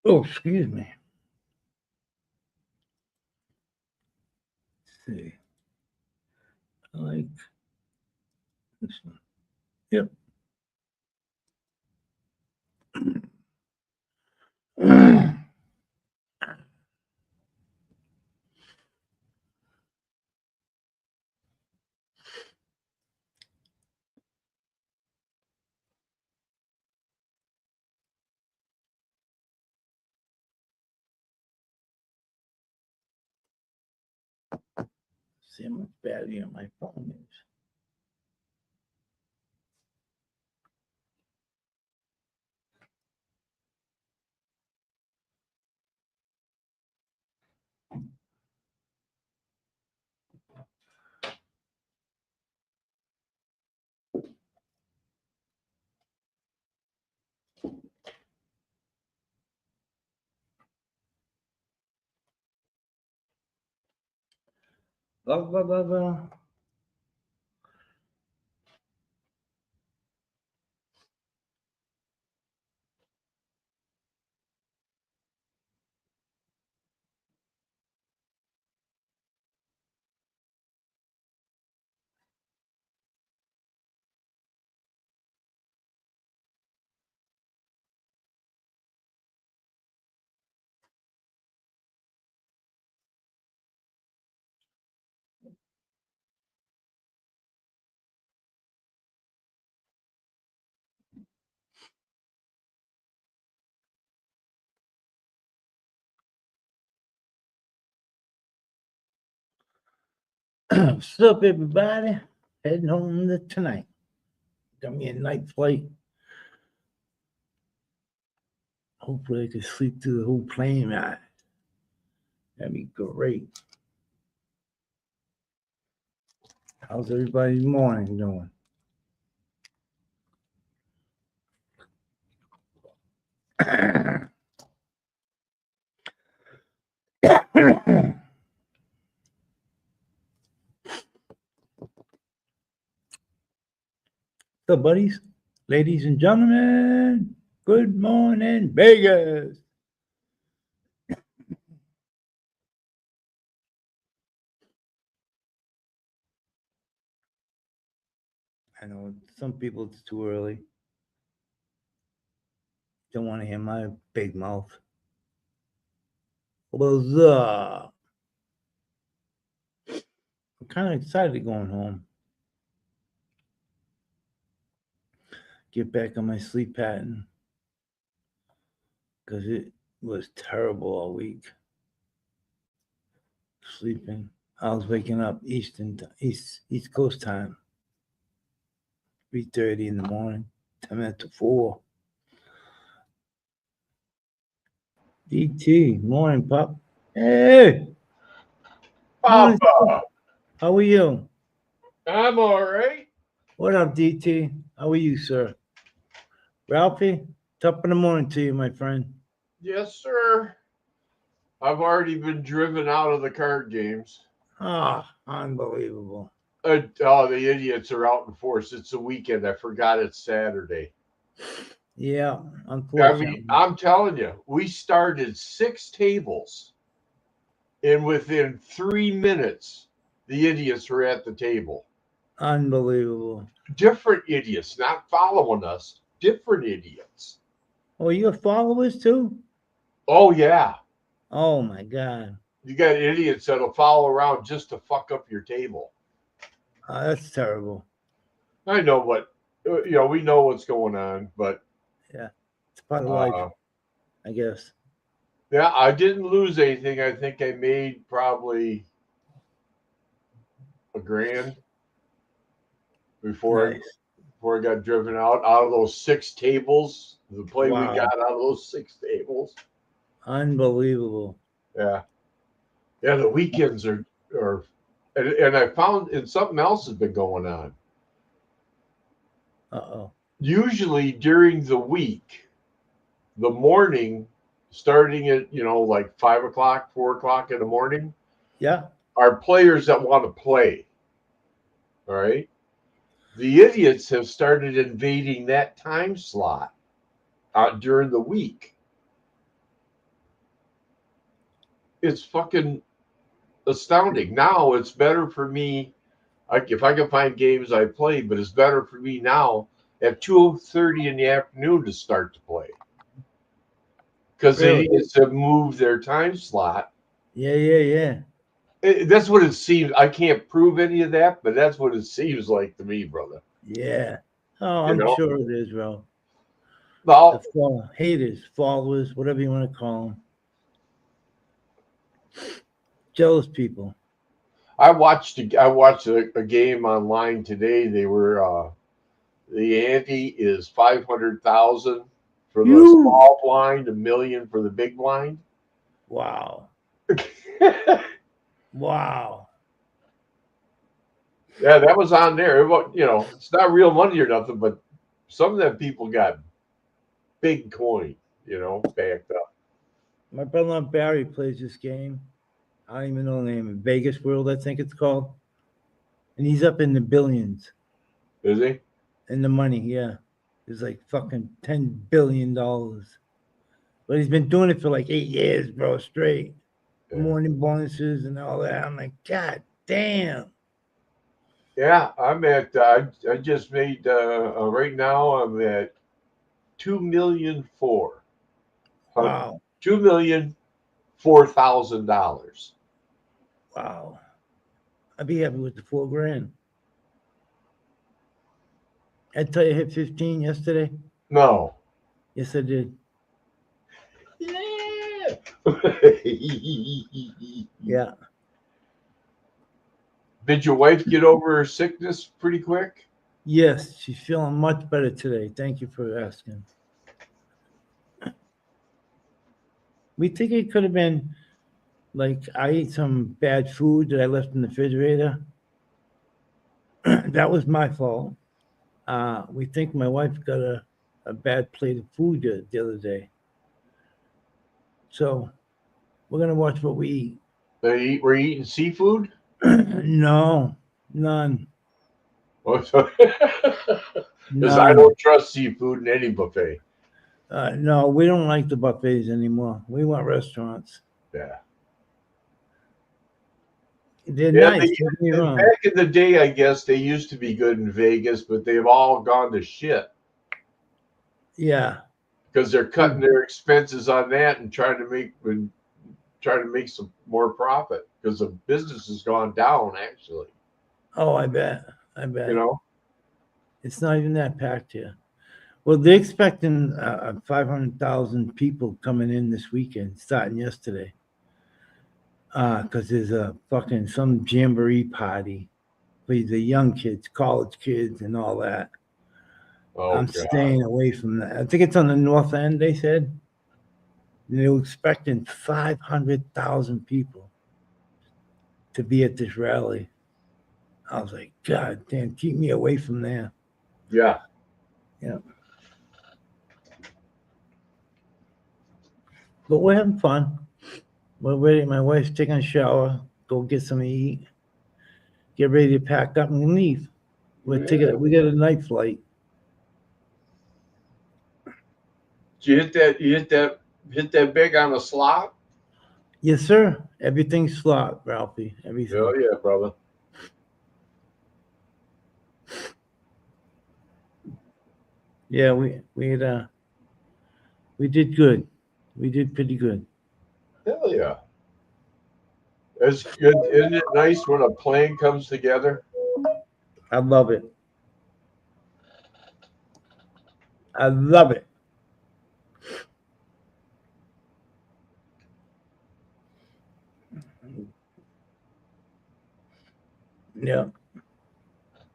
Oh, excuse me. Let's see. I like this one. Yep. See how much battery on my phone is. Blah, blah, blah, blah. What's up, everybody? Heading home tonight. Got me a night flight. Hopefully, I can sleep through the whole plane ride. That'd be great. How's everybody's morning doing? So, buddies, ladies and gentlemen, good morning, Vegas. I know some people it's too early. Don't want to hear my big mouth. What's up? I'm kind of excited going home. Get back on my sleep pattern because it was terrible all week. Sleeping. I was waking up East Coast time, 3:30 in the morning, 10 minutes to 4. DT, morning, pup. Hey, morning. Papa, How are you? I'm all right. What up, DT? How are you, sir? Ralphie, top of the morning to you, my friend. Yes, sir. I've already been driven out of the card games. Ah, unbelievable. Oh, the idiots are out in force. It's a weekend. I forgot it's Saturday. Yeah, I unfortunately. mean, I'm telling you, we started 6 tables, and within 3 minutes, the idiots were at the table. Unbelievable. Different idiots, not following us, different idiots. Oh, you're followers too? Oh yeah, Oh my God. you got idiots that'll follow around just to fuck up your table. Oh, that's terrible. I know what we know what's going on, but Yeah. It's part of life, uh, I guess. yeah, I didn't lose anything. I think I made probably $1,000 before Nice. before I got driven out of those 6 tables. The play we Wow. got out of those 6 tables. Unbelievable. Yeah, yeah. The weekends are, and I found and something else has been going on. Uh-oh. Usually during the week, the morning, starting at like 5 o'clock, 4 o'clock in the morning, Yeah. are players that want to play. All right. The idiots have started invading that time slot during the week. It's fucking astounding. Now it's better for me. If I can find games I play, but it's better for me now at 2:30 in the afternoon to start to play because Really? they need to move their time slot. Yeah. That's what it seems. I can't prove any of that, but that's what it seems like to me, brother. Yeah. Oh, You I'm know, sure it is, bro. well, Haters, followers, whatever you want to call them. Jealous people. I watched a game online today. They were the ante is 500,000 for the You. small blind, 1 million for the big blind. Wow. Yeah, Wow. that was on there. It's not real money or nothing, but some of them people got big coin, backed up. My brother-in-law Barry plays this game. I don't even know the name. Vegas World, I think it's called. And he's up in the billions. Is he? In the money, yeah. It's like fucking $10 billion. But he's been doing it for like 8 years, bro, straight. Yeah. Morning bonuses and all that. I'm like, God damn. Yeah, I'm at. I just made. Right now, I'm at 2,000,004. Wow. $2,004,000. Wow. I'd be happy with the $4,000. I tell you, I hit 15 yesterday. No. Yes, I did. Yeah. Yeah. Did your wife get over her sickness pretty quick? Yes, she's feeling much better today. Thank you for asking. We think it could have been like I ate some bad food that I left in the refrigerator. That was my fault. We think my wife got a bad plate of food the other day. So we're going to watch what we eat. Were you eating seafood? No, none. Because I None. don't trust seafood in any buffet. No, we don't like the buffets anymore. We want restaurants. Yeah. They're Yeah, nice. Don't get me wrong. back in the day, I guess they used to be good in Vegas, but they've all gone to shit Yeah. because they're cutting their expenses on that and trying to make some more profit because the business has gone down actually. Oh, I bet. It's not even that packed here. Well, they're expecting 500,000 people coming in this weekend, starting yesterday. Because there's a fucking some jamboree party for the young kids, college kids, and all that. Oh, I'm God. staying away from that. I think it's on the north end, they said. They were expecting 500,000 people to be at this rally. I was like, God damn, keep me away from there. Yeah. Yeah. But we're having fun. We're ready. My wife's taking a shower, go get something to eat, get ready to pack up and leave. We got a night flight. Did you hit that big on the slot? Yes, sir. Everything's slot, Ralphie. Everything. Oh yeah, brother. Yeah, we did good. We did pretty good. Hell yeah. It's good. Isn't it nice when a plan comes together? I love it. I love it. Yeah.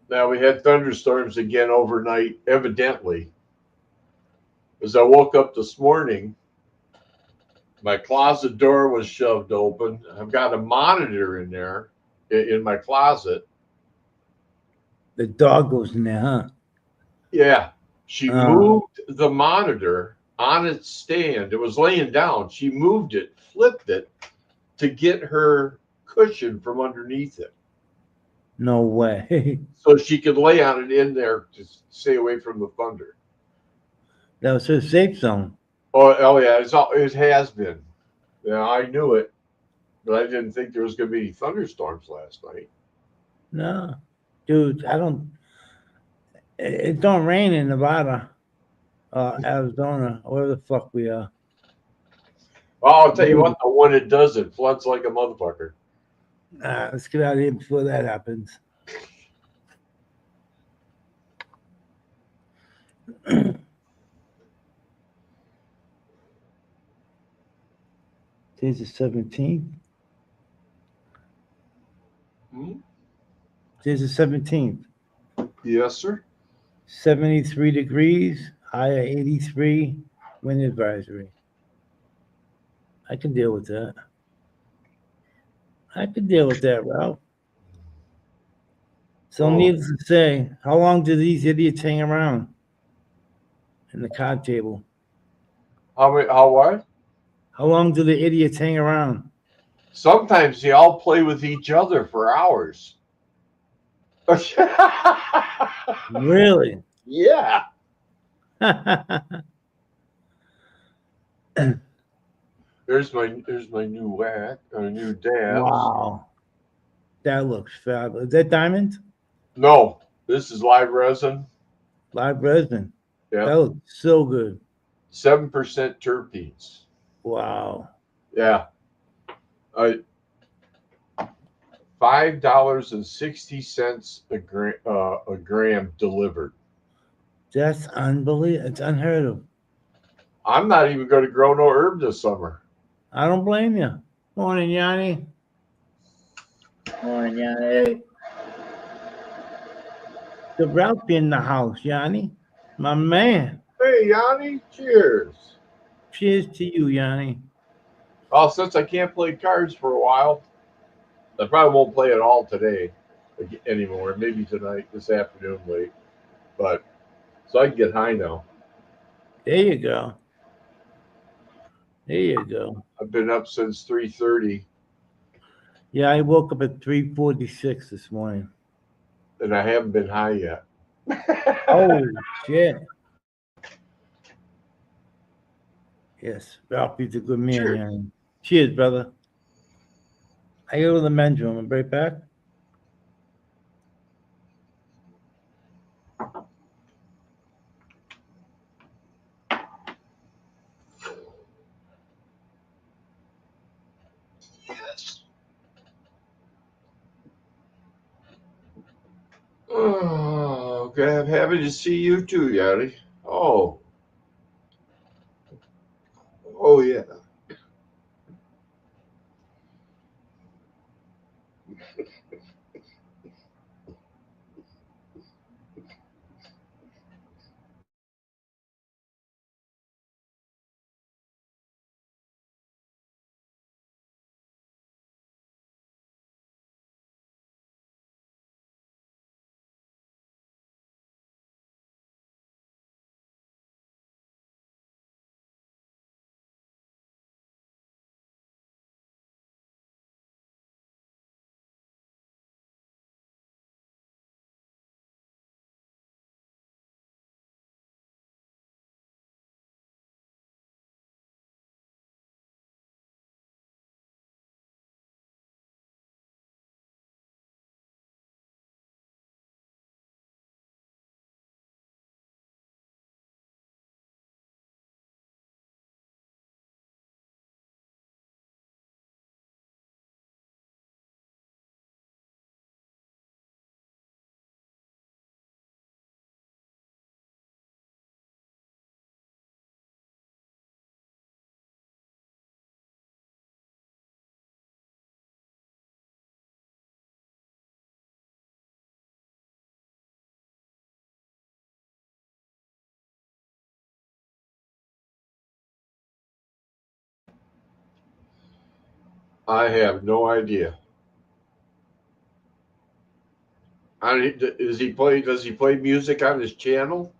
Now we had thunderstorms again overnight, evidently. As I woke up this morning, my closet door was shoved open. I've got a monitor in there in my closet. The dog goes in there, huh? Yeah. She Uh, moved the monitor on its stand. It was laying down. She moved it, flipped it to get her cushion from underneath it. no way. So she could lay on it in there to stay away from the thunder. That was her safe zone. Oh yeah, it has been. Yeah, I knew it, but I didn't think there was going to be any thunderstorms last night. No, dude, I don't. It don't rain in Nevada, Arizona, or where the fuck we are. Well, I'll tell you what, the one it does, it floods like a motherfucker. Let's get out of here before that happens. Today's the 17th. Hmm? Today's the 17th. Yes, sir. 73 degrees, high of 83, wind advisory. I can deal with that. I can deal with that, Ralph. So, Oh, needless to say, how long do these idiots hang around in the card table? how what? How long do the idiots hang around? Sometimes they all play with each other for hours. Really? Yeah. There's my new whack, new dabs. Wow. That looks fabulous. Is that diamond? No, this is live resin. Live resin. Yeah, That looks so good. 7% terpenes. Wow. Yeah, I $5.60 a gram delivered. That's unbelievable. It's unheard of. I'm not even going to grow no herb this summer. I don't blame you. Morning, Yanni. Morning, Yanni. The Ralph in the house, Yanni. My man. Hey, Yanni, cheers. Cheers to you, Yanni. Well, since I can't play cards for a while, I probably won't play at all today anymore. Maybe tonight, this afternoon, late. But so I can get high now. There you go. There you go. I've been up since 3:30, Yeah, I woke up at 3:46 this morning. and I haven't been high yet. Oh, shit. Yes, Ralphie's a good man, Cheers. Yanni. Cheers, brother. I go to the men's room. I'm right back. Oh, okay. I'm happy to see you too, Yanni. Oh, oh yeah. I have no idea. Does he play music on his channel?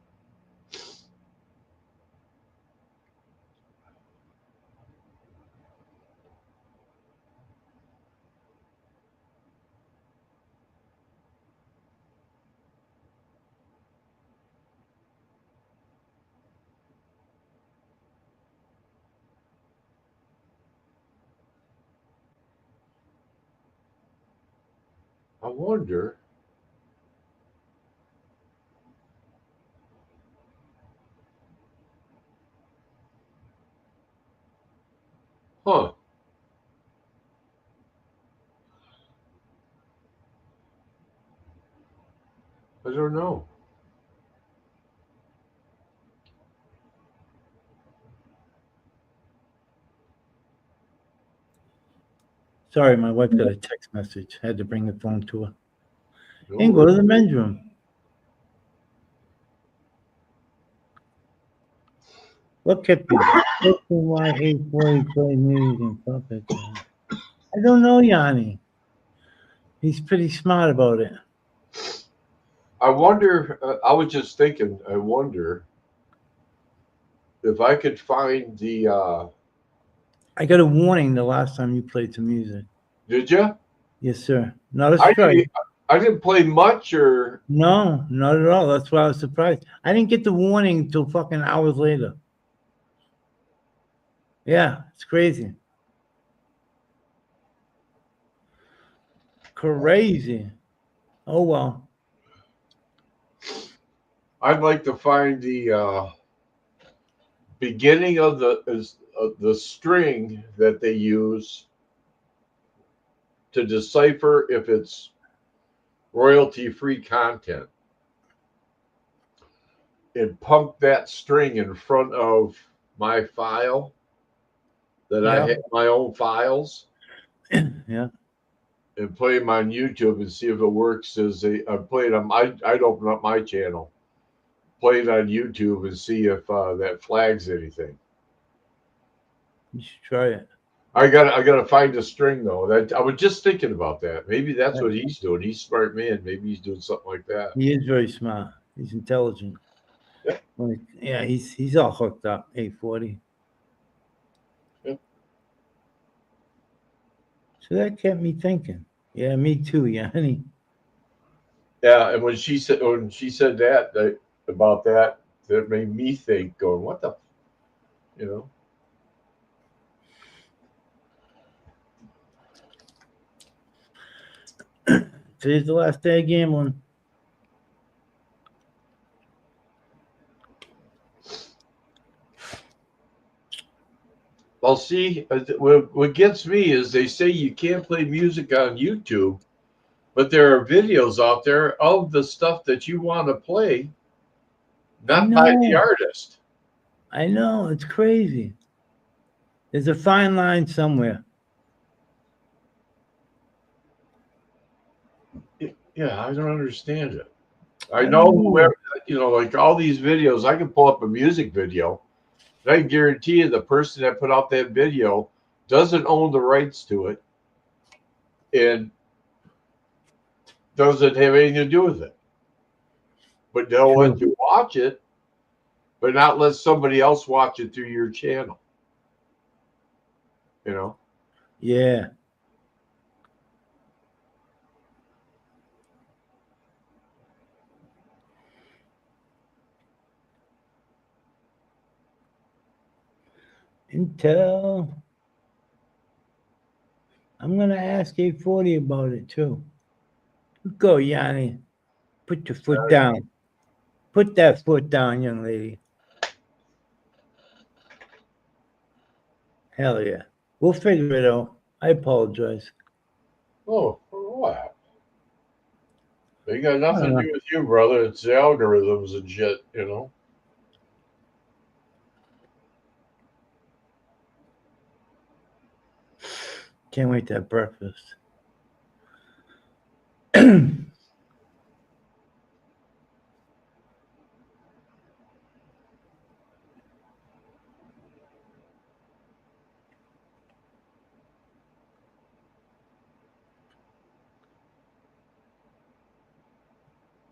I wonder. Huh. I don't know. Sorry, my wife got a text message. Had to bring the phone to her. No And go to worries. the men's room. Look at me. Look at why 840 play music and puppets. I don't know, Yanni. He's pretty smart about it. I wonder. I was just thinking. I wonder if I could find the. I got a warning the last time you played some music. Did you? Yes, sir. Not a I strike. didn't. I didn't play much, or No, not at all. That's why I was surprised. I didn't get the warning until fucking hours later. Yeah, it's crazy. Crazy. Oh well. I'd like to find the beginning of the string that they use to decipher if it's royalty-free content, and pump that string in front of my file that I Yeah. have my own files, Yeah. and play them on YouTube and see if it works. As I played them, I'd open up my channel, play it on YouTube, and see if that flags anything. You should try it. I gotta find a string though. That I was just thinking about that. Maybe that's what he's doing. He's a smart man. Maybe he's doing something like that. He is very smart. He's intelligent. Yeah. Like, yeah, he's all hooked up. 840. Yeah. So that kept me thinking. Yeah, me too, Yanni. Yeah, and when she said that about that, that made me think, going, what the, you know? Today's the last day of gambling. Well, see, what gets me is they say you can't play music on YouTube, but there are videos out there of the stuff that you want to play, I not by the know. artist. I know. It's crazy. There's a fine line somewhere. Yeah, I don't understand it. I I know don't know. whoever, like all these videos, I can pull up a music video, and I can guarantee you the person that put out that video doesn't own the rights to it and doesn't have anything to do with it. But they'll let True. you watch it, but not let somebody else watch it through your channel. You know? Yeah. Intel. I'm gonna ask 840 about it too. Go, Yanni. Put your foot down. Put that foot down, young lady. Hell yeah. We'll figure it out. I apologize. Oh, for what? They got I nothing don't to know. do with you, brother. It's the algorithms and shit. Can't wait to have breakfast.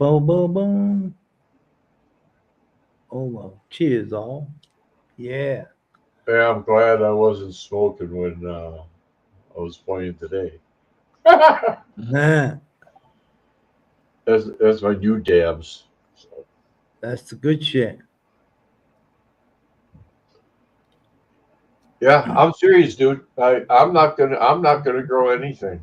Boom, boom, boom. Oh, well. Cheers, all. Yeah. Yeah, I'm glad I wasn't smoking when I was playing today. Nah, That's my new dabs. So, that's the good shit. yeah, I'm serious, dude. I'm not gonna grow anything.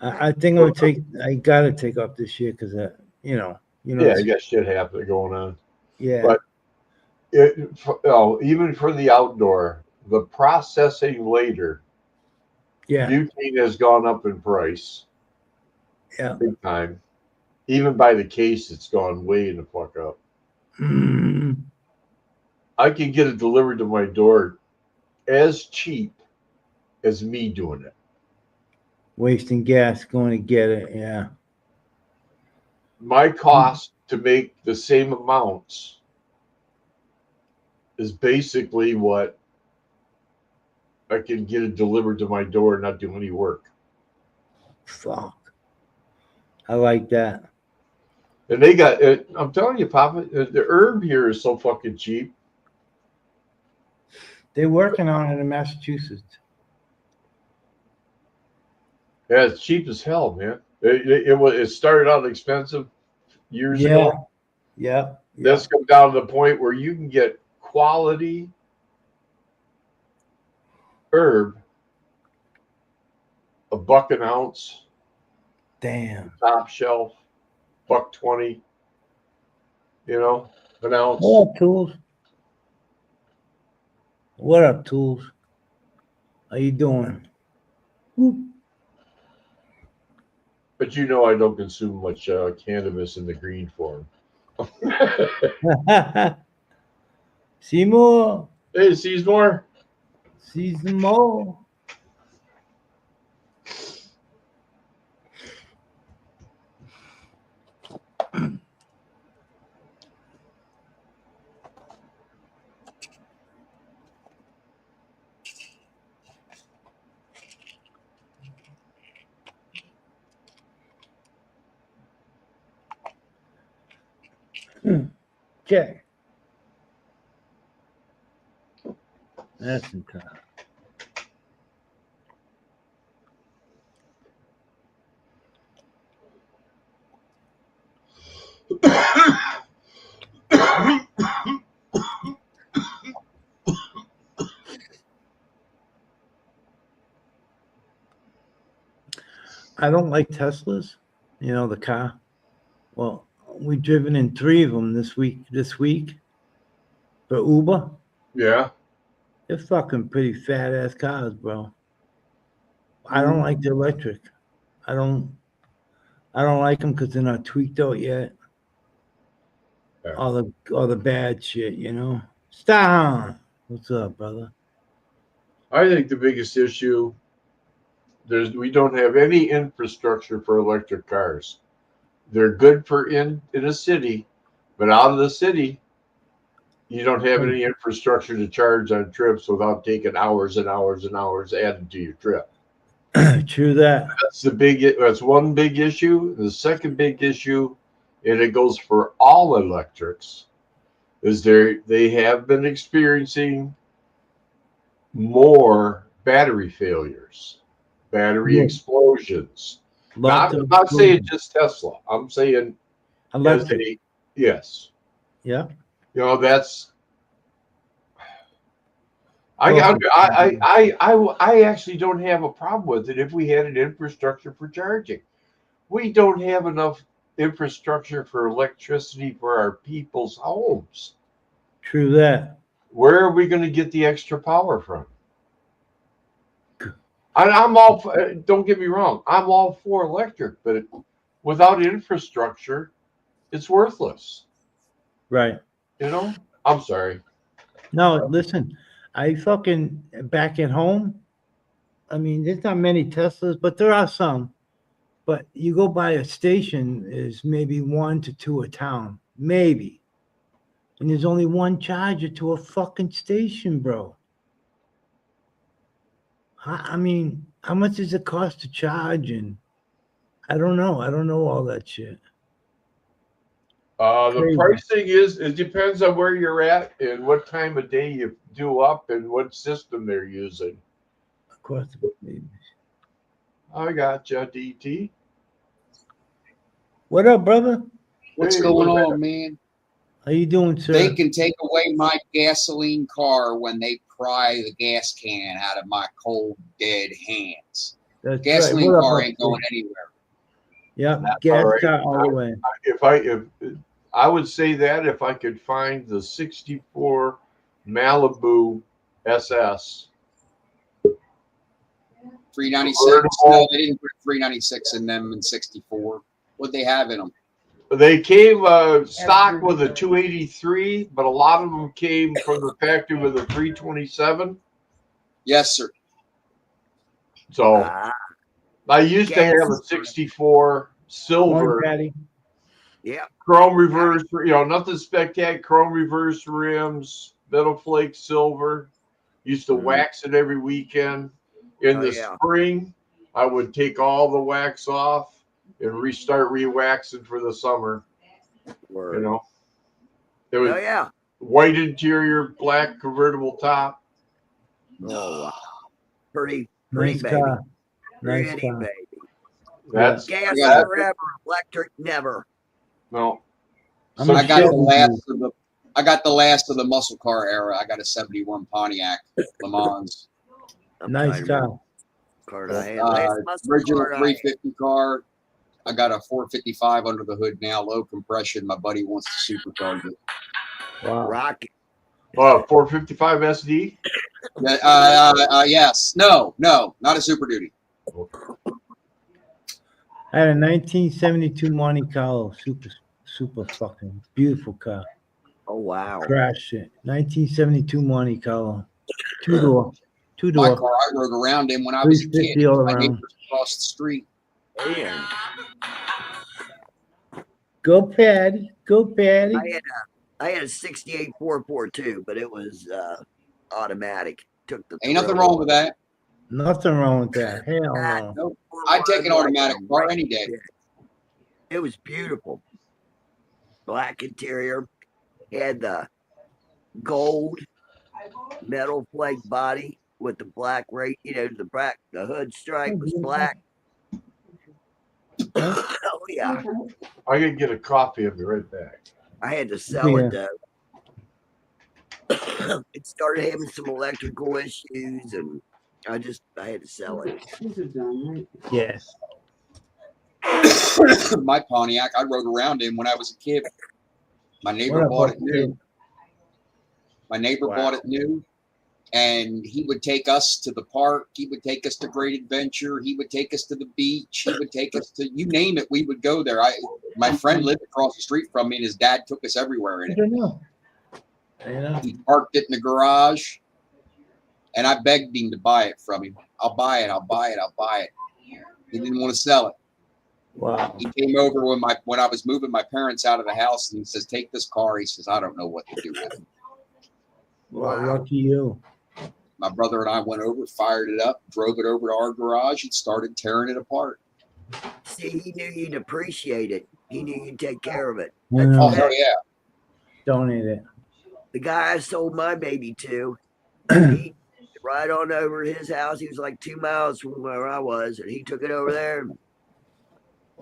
I think I'm gonna take. I gotta take off this year because Yeah, I got shit happening going on. yeah, But even for the outdoor, the processing later, yeah, butane has gone up in price yeah. big time. Even by the case, it's gone way in the fuck up. Mm, I can get it delivered to my door as cheap as me doing it. wasting gas going to get it. Yeah. My cost to make the same amounts is basically what I can get it delivered to my door and not do any work. Fuck. I like that. And they got, I'm telling you, Papa, the herb here is so fucking cheap. They're working on it in Massachusetts. Yeah, it's cheap as hell, man. It started out expensive years Yeah. ago. Yeah. Yeah. That's come down to the point where you can get quality herb, a buck an ounce, Damn. top shelf, $1.20, an ounce. What up, Tools? What up, Tools? How you doing? Whoop. But I don't consume much cannabis in the green form. Seymour. Hey, Seasmore. Season more. Okay. That's in time. I don't like Teslas. The car. Well, we've driven in 3 of them this week. For Uber. Yeah. They're fucking pretty fat ass cars, bro. I don't like the electric. I don't. I don't like them because they're not tweaked out yet. Yeah. All the bad shit. Stop. What's up, brother? I think the biggest issue we don't have any infrastructure for electric cars. They're good for in a city, but out of the city, you don't have any infrastructure to charge on trips without taking hours and hours and hours added to your trip. True that. That's one big issue. The second big issue, and it goes for all electrics, is they have been experiencing more battery failures, battery Yeah. explosions. Lots I'm of not saying just Tesla. I'm saying as electric. yes. Yeah. That's Coffee. I actually don't have a problem with it if we had an infrastructure for charging. We don't have enough infrastructure for electricity for our people's homes. True that. Where are we going to get the extra power from? I'm all. Don't get me wrong. I'm all for electric, but without infrastructure, it's worthless. Right. I'm sorry. No, listen. I fucking back at home. I mean, there's not many Teslas, but there are some. But you go by a station, is maybe 1 to 2 a town, maybe. And there's only one charger to a fucking station, bro. I mean, how much does it cost to charge? And I don't know. I don't know all that shit. The Crazy. pricing it depends on where you're at and what time of day you do up and what system they're using. Across the baby. I got you, DT. What up, brother? What's Hey, going what's on, man? How you doing, sir? They can take away my gasoline car when they pry the gas can out of my cold, dead hands. That's Gasoline What up, car up ain't there? going anywhere. Yeah, That's gas all right. car all the way. If I would say that if I could find the 64 Malibu SS. 396. No, they didn't put 396 in them in 64. What'd they have in them? They came stock with a 283, but a lot of them came from the factory with a 327. Yes, sir. So I used to have a Gas. 64 silver Morning, Patty. Yeah. chrome reverse, nothing spectacular. Chrome reverse rims, metal flake silver. Used to wax it every weekend. In the spring, I would take all the wax off and restart re-waxing for the summer. Word. You know, it was Oh yeah. white interior, black convertible top. Oh wow. Pretty Nice baby. car. Nice Pretty car. baby. That's Gas Yeah. forever, electric never. no. I'm a I got the Chevy last of the muscle car era. I got a 71 Pontiac Le Mans. I'm Nice trying to remember car. what card I had. Last muscle Original card I had. 350 car. I got a 455 under the hood now, low compression. My buddy wants to supercharge it. Wow. Rocket. 455 SD. Yes. No, not a Super Duty. I had a 1972 Monte Carlo, super fucking beautiful car. Oh wow. Crashed it. 1972 Monte Carlo, two door. My car, I rode around in when I was a kid. 350 all My around. neighbors across the street. Man. Go Patty, go Patty. I had a 68 442, but it was automatic. Took the Ain't nothing thrill wrong away. with that. Nothing wrong with that. Hell no. No, I'd take an automatic car any day. It was beautiful. Black interior. Had the gold metal flake body with the black the hood stripe was black. Oh yeah. I can get a copy of it right back. I had to sell it though. It started having some electrical issues and I had to sell it. Yes. My Pontiac, I rode around in when I was a kid. My neighbor What bought about it new. My neighbor Wow. bought it new, and he would take us to the park. He would take us to Great Adventure. He would take us to the beach. He would take us to, you name it, we would go there. My friend lived across the street from me, and his dad took us everywhere in I it. don't know. You know? He parked it in the garage, and I begged him to buy it from him. I'll buy it. I'll buy it. I'll buy it. He didn't want to sell it. Wow. He came over when I was moving my parents out of the house, and he says, "Take this car." He says, "I don't know what to do with it." Wow. Lucky you. My brother and I went over, fired it up, drove it over to our garage, and started tearing it apart. See, he knew you'd appreciate it. He knew you'd take care of it. I know. Oh, hell yeah. Donate it. The guy I sold my baby to, he right on over to his house. He was like 2 miles from where I was, and he took it over there.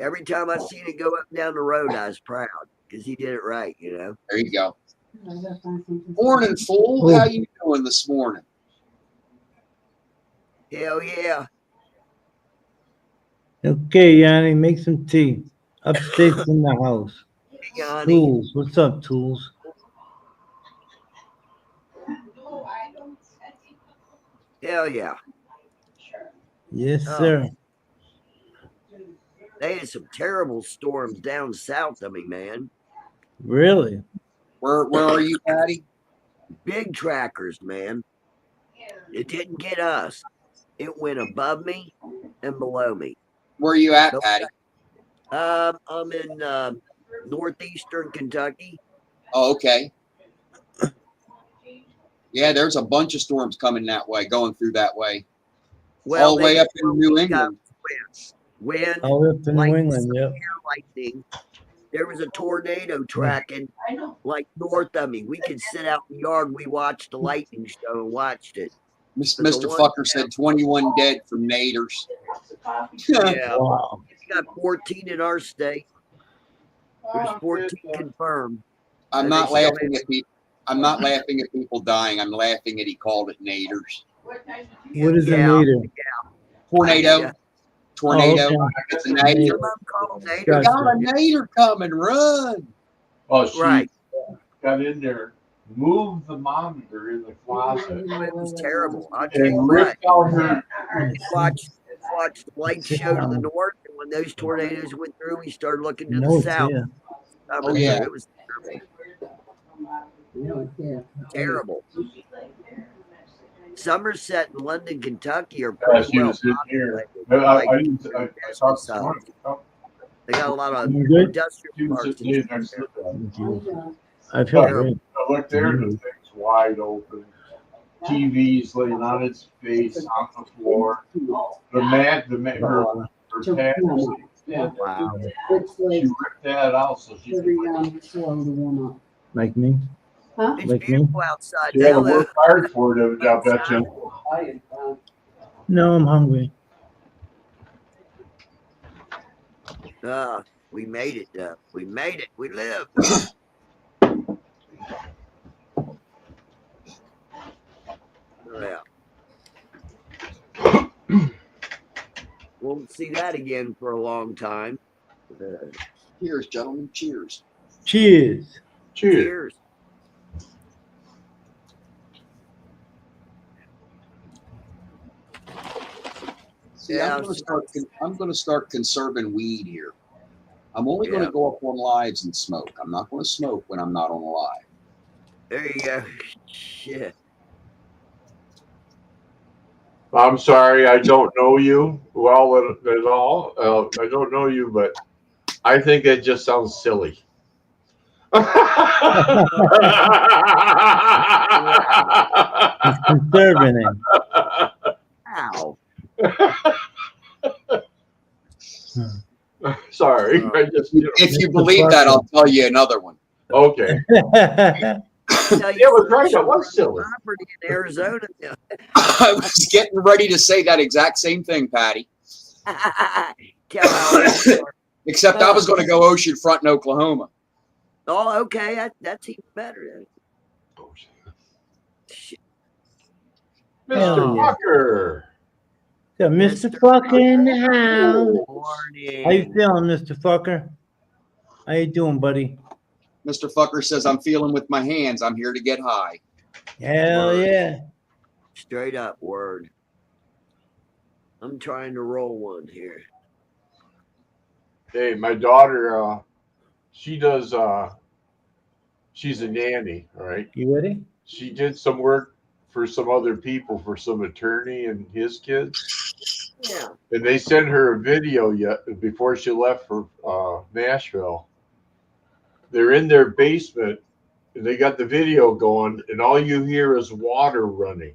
Every time I seen it go up and down the road, I was proud because he did it right, you know. There you go. Morning, fool. How you doing this morning? Hell yeah. Okay, Yanni, make some tea. Upstairs in the house. Yanni. Tools. What's up, Tools? Hell yeah. Yes, Oh. sir. They had some terrible storms down south of me, man. Really? Where are you, Patty? Big trackers, man. It didn't get us. It went above me and below me. Where are you at, Patty? I'm in northeastern Kentucky. Oh, okay. Yeah, there's a bunch of storms coming that way, going through that way. All the way up in New England. Wind, All up to New lightning, England, yep. lightning, there was a tornado tracking like north of me. We could sit out in the yard. We watched the lightning show and watched it. Mr. Fucker said 21 dead from naders. Yeah, Wow. we got 14 in our state. There's 14 confirmed. I'm And not they still laughing at people. I'm not laughing at people dying. I'm laughing at he called it naders. What is a Yeah. nader? Tornado. Yeah. Tornado. Oh, okay. It's a nader. Some of them call them We naders. got a nader coming. Run. Oh, she Right. got in there, moved the monitor in the closet, It was terrible. I'll tell you and what. ripped out her. Watch the light show to the north, and when those tornadoes went through, we started looking to No, the it's south. here. Oh, yeah. It was terrible. Somerset and London, Kentucky are pretty She well was in here. populated. I talked to someone. They got a lot of You good? industrial She was parks. sitting in next to them. I feel Yeah. great. I looked there, the thing's wide open. TV's laying on its face on the floor. Her pad was Wow. It's she like ripped that out so she every could. slow to warm Like me? up. Huh? It's Like me? beautiful outside She had to now, though. work hard for it, I bet you. No, I'm hungry. We made it, though. We made it. We live. Yeah. Won't see that again for a long time. Cheers, gentlemen. Cheers. Cheers. Cheers. Cheers. See, Yeah, I'm going to start conserving weed here. I'm only going Yeah. to go up on lives and smoke. I'm not going to smoke when I'm not on a live. There you go. Shit. I'm sorry, I don't know you well at all. I don't know you, but I think it just sounds silly. It's conservative. Ow. Sorry, I just If you believe that, I'll tell you another one. okay. Yeah, was right, that was silly. Property in Arizona. I was getting ready to say that exact same thing, Patty. Tell how old you are. Except I was going to go oceanfront in Oklahoma. Oh, okay. That's even better. Shit. Mr. Oh, yeah. Fucker. So, Mr. Fucker in the house. Morning. How you feeling, Mr. Fucker? How you doing, buddy? Mr. Fucker says, I'm feeling with my hands. I'm here to get high. Hell Word. yeah. Straight up word. I'm trying to roll one here. Hey, my daughter, she does, she's a nanny, all right? You ready? She did some work for some other people, for some attorney and his kids. Yeah. And they sent her a video before she left for Nashville. They're in their basement, and they got the video going, and all you hear is water running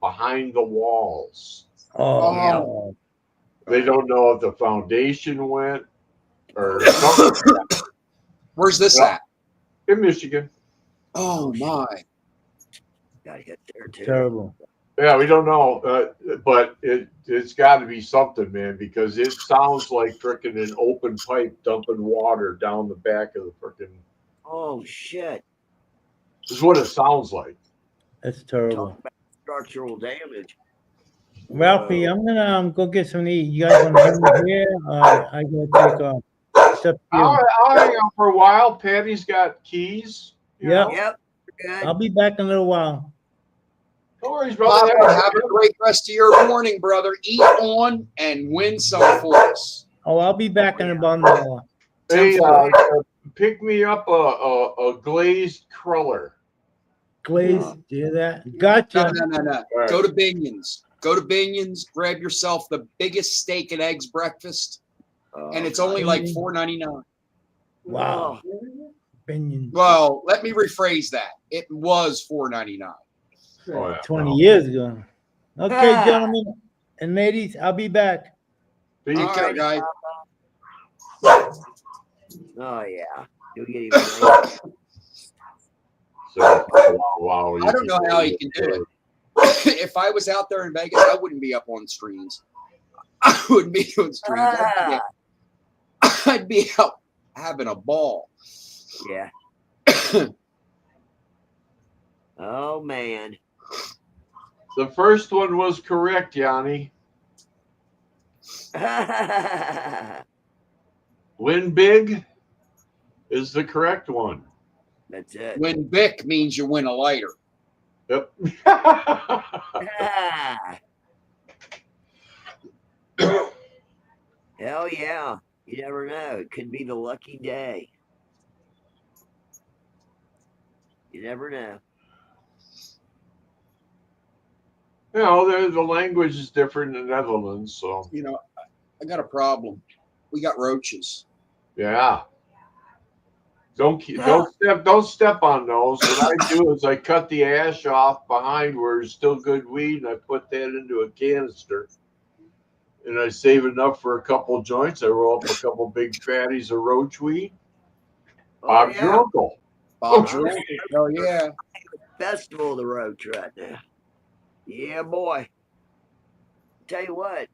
behind the walls. Oh, They don't know if the foundation went or something. Where's this Well, at? In Michigan. Oh, my. Got hit there too. terrible. Yeah, we don't know, but it's got to be something, man, because it sounds like frickin' an open pipe dumping water down the back of the frickin'. Oh shit. This is what it sounds like. That's terrible. Talk about structural damage. Ralphie, I'm gonna go get some to eat. You guys want to hang here? I gotta take off. It's up to you. I'll hang out for a while. Patty's got keys. you Yep. know. Yep. Good. I'll be back in a little while. No worries, brother. Papa, have a great rest of your morning, brother. Eat on and win some for us. Oh, I'll be back in about an hour. Hey, pick me up a glazed cruller. Glaze, do you hear that? Gotcha. No. All right. Go to Binion's. Go to Binion's. Grab yourself the biggest steak and eggs breakfast, and it's only like $4.99. Wow. Binion. Well, let me rephrase that. It was $4.99. Oh, yeah. 20 years ago. Okay, gentlemen and ladies, I'll be back. Peace. All right, guys. Oh yeah. You'll get even later. So, wow. I don't know how he can do it. If I was out there in Vegas, I wouldn't be up on screens. I wouldn't be on screens. I'd be out having a ball. Yeah. Oh man. The first one was correct, Yanni. Win big is the correct one. That's it. Win Bic means you win a lighter. Yep. Hell yeah. You never know. It could be the lucky day. You never know. You know, the language is different in the Netherlands, so You know, I got a problem. We got roaches. yeah. Don't step on those. What I do is I cut the ash off behind where there's still good weed, and I put that into a canister, and I save enough for a couple joints. I roll up a couple big fatties of roach weed. Bob's your uncle. Bob's your uncle. Hell yeah. Festival of the roach right now. Yeah, boy. Tell you what,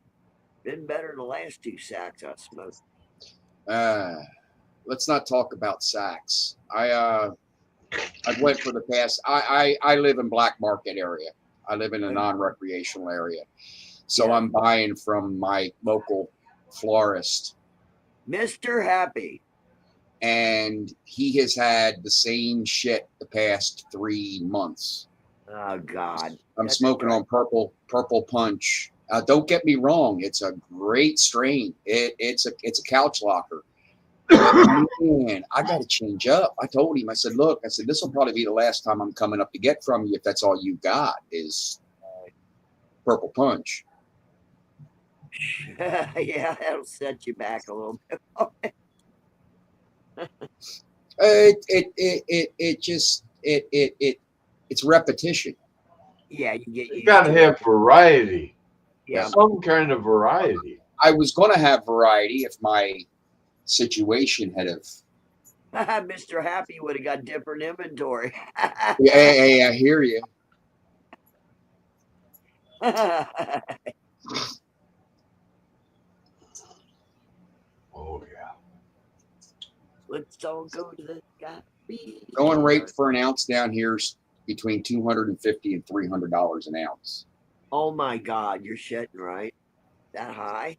been better than the last 2 sacks I smoked. Let's not talk about sacks. I went for the past. I live in Black Market area. I live in a non-recreational area, so I'm buying from my local florist, Mr. Happy. and he has had the same shit the past 3 months. Oh God. I'm That's smoking right. on Purple Punch. Don't get me wrong; it's a great strain. It's a couch locker. Man, I got to change up. I told him. I said, "Look, this will probably be the last time I'm coming up to get from you if that's all you got is Purple Punch." Yeah, that'll set you back a little bit. It's repetition. Yeah, you get You used gotta to have variety. Yeah. Some kind of variety. I was going to have variety if my situation had have. Mr. Happy would have got different inventory. Yeah, I hear you. Oh yeah. Let's all go to the guy. Going rate for an ounce down here is between $250 and $300 an ounce. Oh my God, you're shitting, right? That high?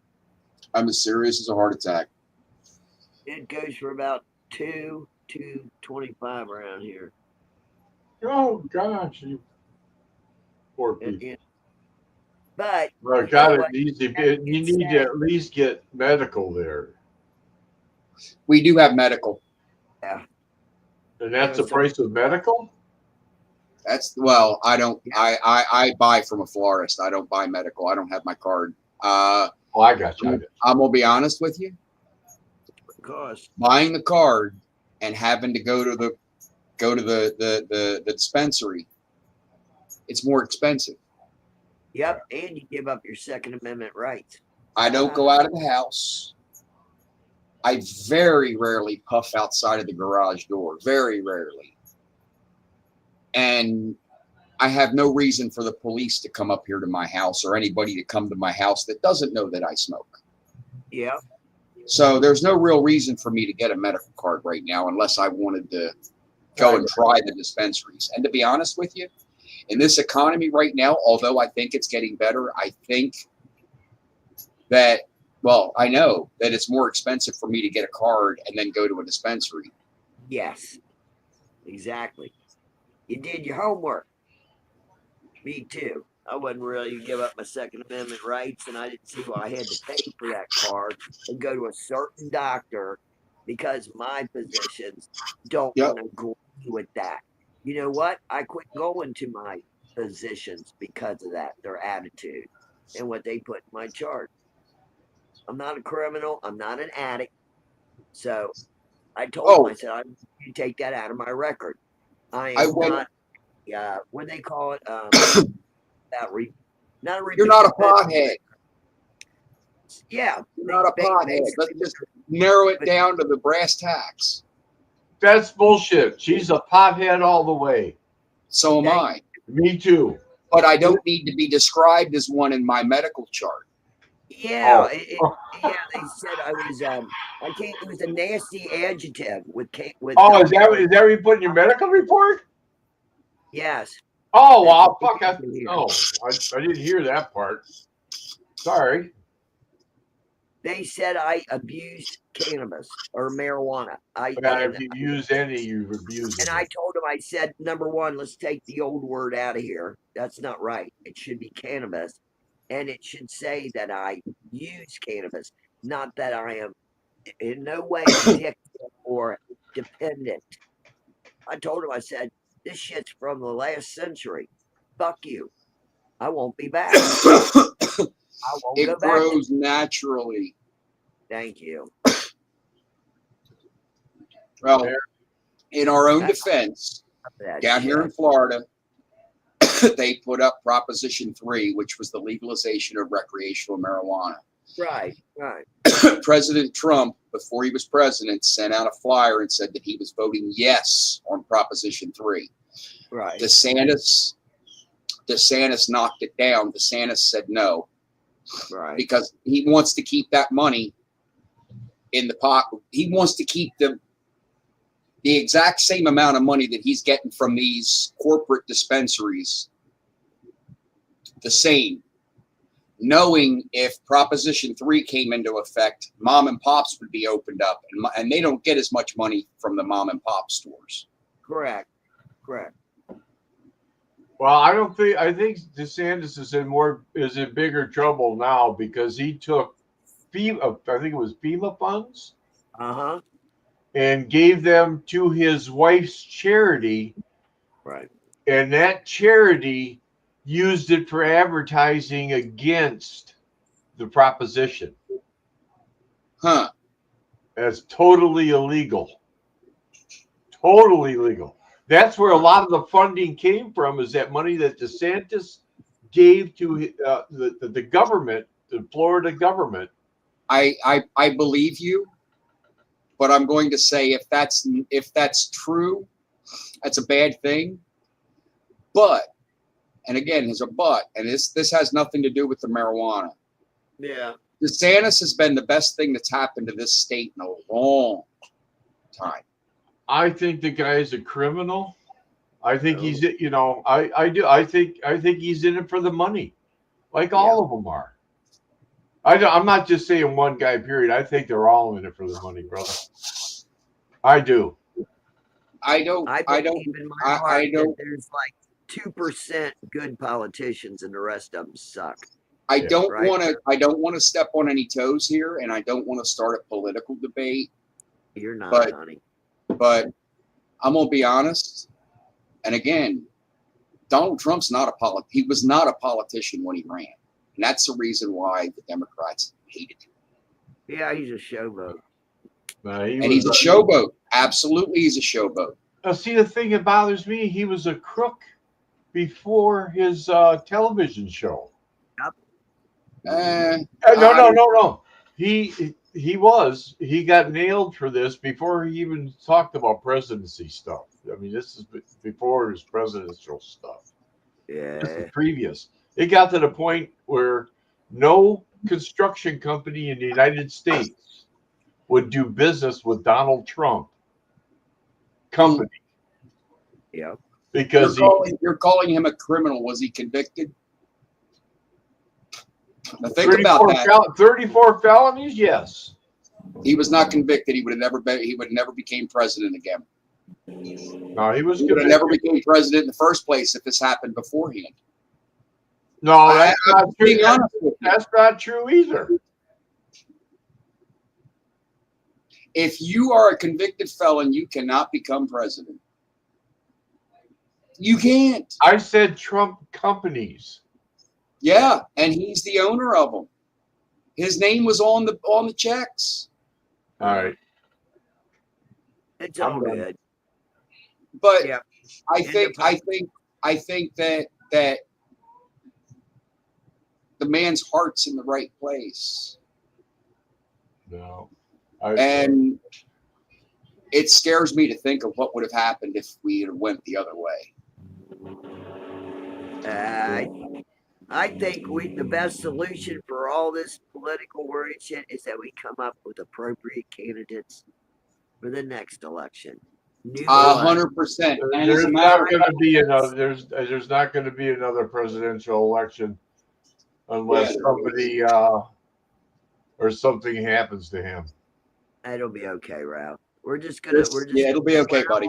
I'm as serious as a heart attack. It goes for about 225 around here. Oh gosh, you poor people. But Well, God, it needs to be, you need to at least get medical there. We do have medical. Yeah. And that's the price of medical? I don't. I buy from a florist. I don't buy medical. I don't have my card. I got you. I'm gonna be honest with you. Because buying the card and having to go to the dispensary, it's more expensive. Yep, and you give up your Second Amendment rights. I don't go out of the house. I very rarely puff outside of the garage door. Very rarely. And I have no reason for the police to come up here to my house or anybody to come to my house that doesn't know that I smoke. Yeah. So there's no real reason for me to get a medical card right now unless I wanted to go and try the dispensaries. And to be honest with you, in this economy right now, although I think it's getting better, I think that, I know that it's more expensive for me to get a card and then go to a dispensary. Yes, exactly. You did your homework. Me too. I wouldn't really give up my Second Amendment rights, and I didn't see why I had to pay for that card and go to a certain doctor because my physicians don't want to agree with that. You know what? I quit going to my physicians because of that, their attitude and what they put in my chart. I'm not a criminal. I'm not an addict. So I told them, I said, you take that out of my record. I am not, what they call it, you're not a pothead. Yeah. You're not a pothead. narrow it down to the brass tacks. That's bullshit. She's a pothead all the way. So am I. Me too. But I don't need to be described as one in my medical chart. Yeah, Oh. yeah. They said I was. I can't. It was a nasty adjective with. Oh, is that what you put in your medical report? Yes. Oh, That's wow. what Fuck. they hear. I didn't hear that part. Sorry. They said I abused cannabis or marijuana. If you use any, you've abused And it. I told him, I said, number one, let's take the old word out of here. That's not right. It should be cannabis. And it should say that I use cannabis, not that I am in no way addicted or dependent. I told him, I said, this shit's from the last century. Fuck you. I won't be back. I won't It go back. grows naturally. Thank you. Well, in our own defense, That down here in shit. Florida, they put up Proposition 3, which was the legalization of recreational marijuana. Right, right. President Trump, before he was president, sent out a flyer and said that he was voting yes on Proposition 3. Right. DeSantis knocked it down. DeSantis said no, Right. because he wants to keep that money in the pocket. He wants to keep the exact same amount of money that he's getting from these corporate dispensaries the same, knowing if Proposition 3 came into effect, mom and pops would be opened up, and they don't get as much money from the mom and pop stores. Correct. Correct. Well, I think DeSantis is in bigger trouble now because he took FEMA, I think it was FEMA funds, Uh-huh. and gave them to his wife's charity, Right. and that charity used it for advertising against the proposition. Huh. That's totally illegal. Totally illegal. That's where a lot of the funding came from, is that money that DeSantis gave to the government, the Florida government. I believe you, but I'm going to say if that's true, that's a bad thing. But, and again, there's a but, and this has nothing to do with the marijuana. Yeah. DeSantis has been the best thing that's happened to this state in a long time. I think the guy is a criminal. I think Oh. he's, I do. I think he's in it for the money, like all of them are. I'm not just saying one guy, period. I think they're all in it for the money, brother. I do. I don't believe in my heart I that don't there's like 2% good politicians and the rest of them suck. I don't right. want to step on any toes here, and I don't want to start a political debate, You're not, But- honey. but I'm gonna be honest. And again, Donald Trump's he was not a politician when he ran. And that's the reason why the Democrats hated him. Yeah, he's a showboat. And he's a showboat. Absolutely, he's a showboat. Now, see, the thing that bothers me, he was a crook before his television show. No. He got nailed for this before he even talked about presidency stuff. I mean, this is before his presidential stuff. This Yeah. is previous. It got to the point where no construction company in the United States would do business with Donald Trump company Yeah. because You're calling him a criminal. Was he convicted? Now think about that. 34 felonies, yes. He was not convicted. He would never became president again. No, he was He would have convicted. never became president in the first place if this happened beforehand. No, that's not I'm true. being honest with you. That's not true either. If you are a convicted felon, you cannot become president. You can't. I said Trump companies. Yeah, and he's the owner of them. His name was on the checks. All right. It's all I'm done. good. But Yeah. I think that the man's heart's in the right place. No. And it scares me to think of what would have happened if we had went the other way. I think the best solution for all this political worry shit is that we come up with appropriate candidates for the next election. New blood. 100%. And as There's a matter not of going to be another. There's not going to be another presidential election unless Yeah. somebody or something happens to him. It'll be okay, Ralph. We're just gonna. yeah, it'll be okay, buddy.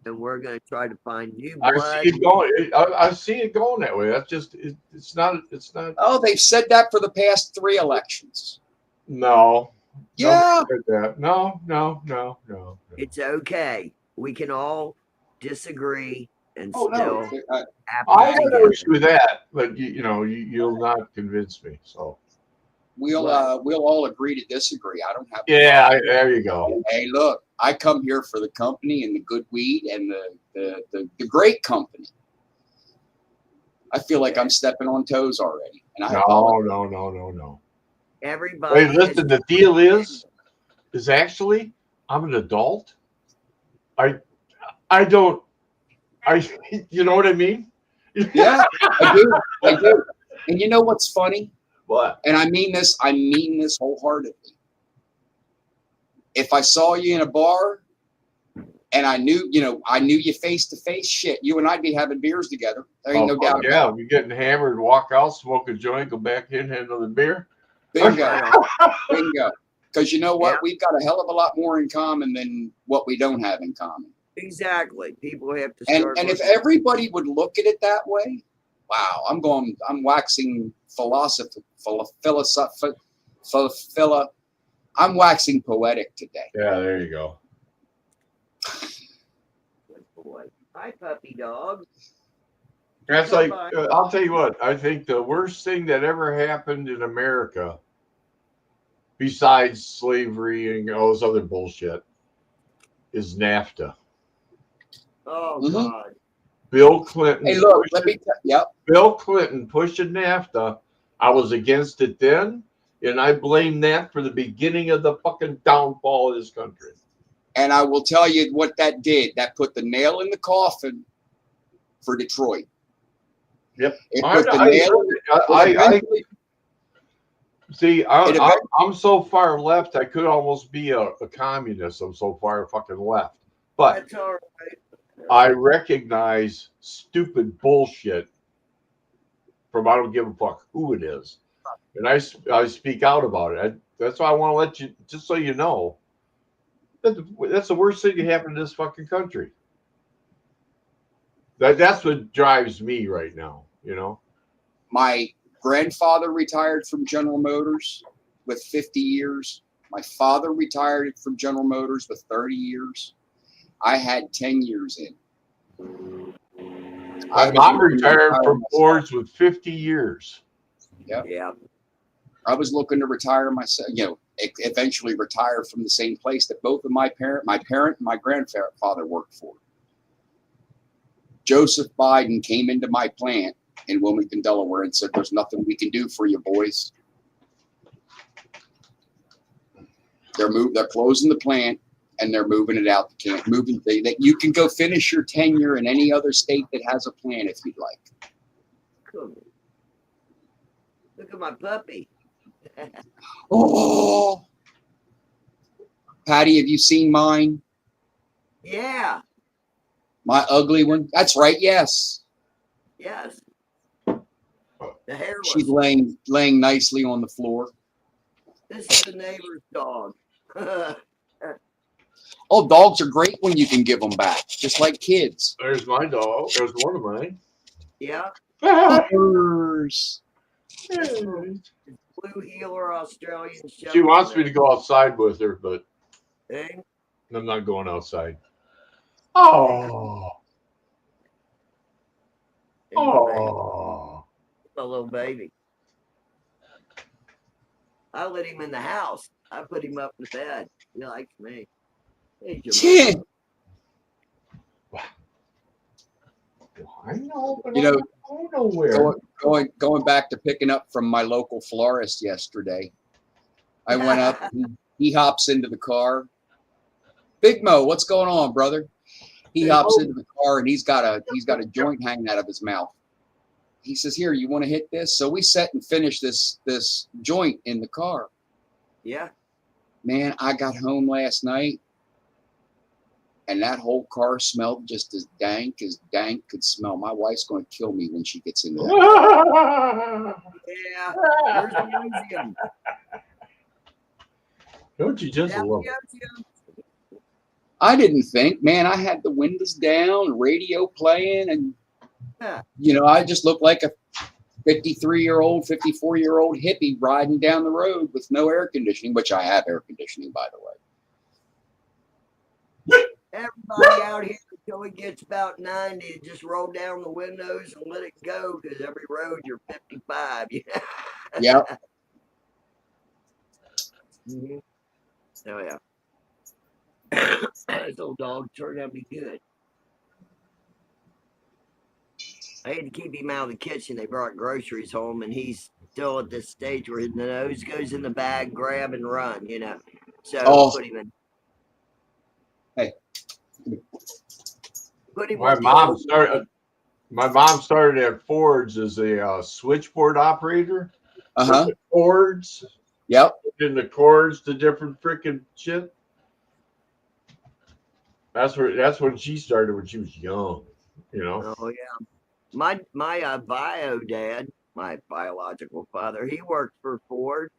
And we're gonna try to find new I blood. see it going. I see it going that way. That's just. It's not. It's not. Oh, they've said that for the past 3 elections. No. Yeah. Nobody said that. No. It's okay. We can all disagree and Oh, no. still I- happy I have no together. issue with that, but you'll not convince me. So We'll all agree to disagree. I don't have. yeah, there you go. Hey, look, I come here for the company and the good weed and the great company. I feel like I'm stepping on toes already, and I apologize. No. Everybody. Hey, listen. The deal is actually I'm an adult. I don't. You know what I mean? Yeah, I do. And you know what's funny? What? And I mean this wholeheartedly. If I saw you in a bar and I knew you face to face, shit, you and I'd be having beers together. There ain't no doubt. Yeah, we're getting hammered, walk out, smoke a joint, go back in, have another beer. Bingo. Bingo. Because you know what? Yeah. We've got a hell of a lot more in common than what we don't have in common. Exactly. People have to And start. if everybody would look at it that way, wow, I'm waxing I'm waxing poetic today. Yeah, there you go. Boy. Hi, puppy dog. That's like I'll tell you what. I think the worst thing that ever happened in America, besides slavery and all this other bullshit, is NAFTA. Oh Mhm. God. Bill Clinton. Hey, look, let me yep. Bill Clinton pushing NAFTA. I was against it then, and I blame that for the beginning of the fucking downfall of this country. And I will tell you what that did. That put the nail in the coffin for Detroit. Yep. It put the nail in the See, I'm so far left, I could almost be a communist. I'm so far fucking left. But That's all right. I recognize stupid bullshit from I don't give a fuck who it is. And I speak out about it. That's why I want to let you, just so you know, that's the worst thing that happened in this fucking country. That's what drives me right now, My grandfather retired from General Motors with 50 years. My father retired from General Motors with 30 years. I had 10 years in. I'm retired from Fords with 50 years. Yeah. I was looking to retire myself, eventually retire from the same place that both of my parent and my grandfather worked for. Joseph Biden came into my plant in Wilmington, Delaware, and said, "There's nothing we can do for you, boys. They're closing the plant and they're moving it out. That you can go finish your tenure in any other state that has a plant if you'd like." Cool. Look at my puppy. Oh, Patty, have you seen mine? Yeah. My ugly one? That's right. Yes. Yes. The hairless. She's laying nicely on the floor. This is the neighbor's dog. Oh, dogs are great when you can give them back, just like kids. There's my dog. There's one of mine. Yeah. Puppers. Blue heeler Australian Shepherd. She wants me to go outside with her, but Thing. I'm not going outside. Oh. Oh. A little baby. I let him in the house. I put him up in the bed. He likes me. Hey, Yeah. I know, but You know, I don't know where. Going back to picking up from my local florist yesterday. I went up. He hops into the car. Big Mo, what's going on, brother? He hops into the car and he's got a joint hanging out of his mouth. He says, "Here, you want to hit this?" So we sat and finished this joint in the car. Yeah. Man, I got home last night and that whole car smelled just as dank could smell. My wife's going to kill me when she gets into that. Yeah. Where's the museum? Don't you just love it? I didn't think, man, I had the windows down, radio playing, and I just looked like a 53-year-old, 54-year-old hippie riding down the road with no air conditioning, which I have air conditioning, by the way. Everybody out here until it gets about 90, just roll down the windows and let it go, because every road you're 55. Yeah. Mm-hmm. Oh yeah. This old dog turned out to be good. I had to keep him out of the kitchen. They brought groceries home, and he's still at this stage where his nose goes in the bag, grab and run, So put him in. Hey. Put him My mom started at Ford's as a switchboard operator. Uh-huh. Cords. Yep. In the cords to different freaking shit. That's when she started when she was young, Oh yeah. My bio dad, my biological father, he worked for Ford.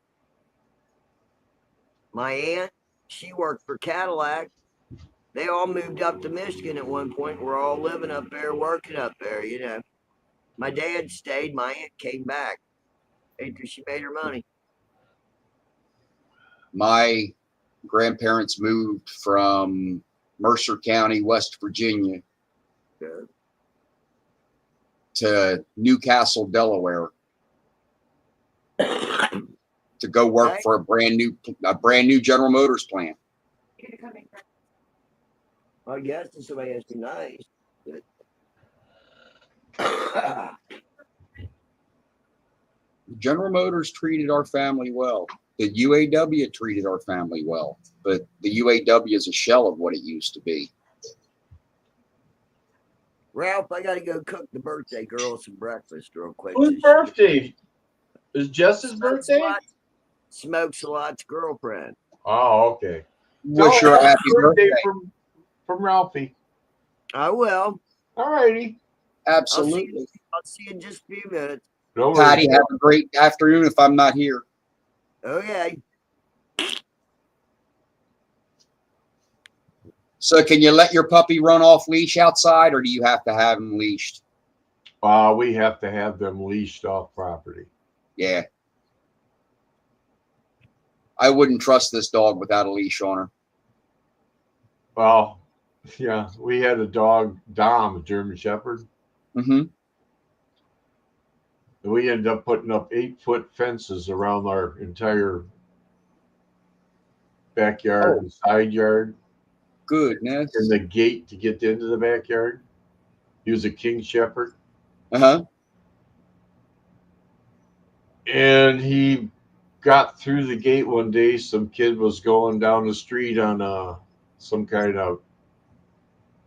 My aunt, she worked for Cadillac. They all moved up to Michigan at one point. We're all living up there, working up there, My dad stayed. My aunt came back after she made her money. My grandparents moved from Mercer County, West Virginia, to Newcastle, Delaware, to go work for a brand new General Motors plant. I guess this way has to be nice. General Motors treated our family well. The UAW treated our family well, but the UAW is a shell of what it used to be. Ralph, I got to go cook the birthday girl some breakfast real quick. Whose birthday? Is Jess's birthday? Smokes a Lot's girlfriend. Oh, okay. Wish her a happy birthday. From Ralphie. I will. All righty. Absolutely. I'll see you in just a few minutes. No Patty, have a great afternoon if I'm not here. Okay. So can you let your puppy run off leash outside, or do you have to have him leashed? We have to have them leashed off property. Yeah. I wouldn't trust this dog without a leash on her. Well, yeah, we had a dog, Dom, a German Shepherd. Mm-hmm. We ended up putting up 8-foot fences around our entire backyard and side yard. Goodness. And the gate to get into the backyard. He was a King Shepherd. Uh-huh. And he got through the gate one day. Some kid was going down the street on some kind of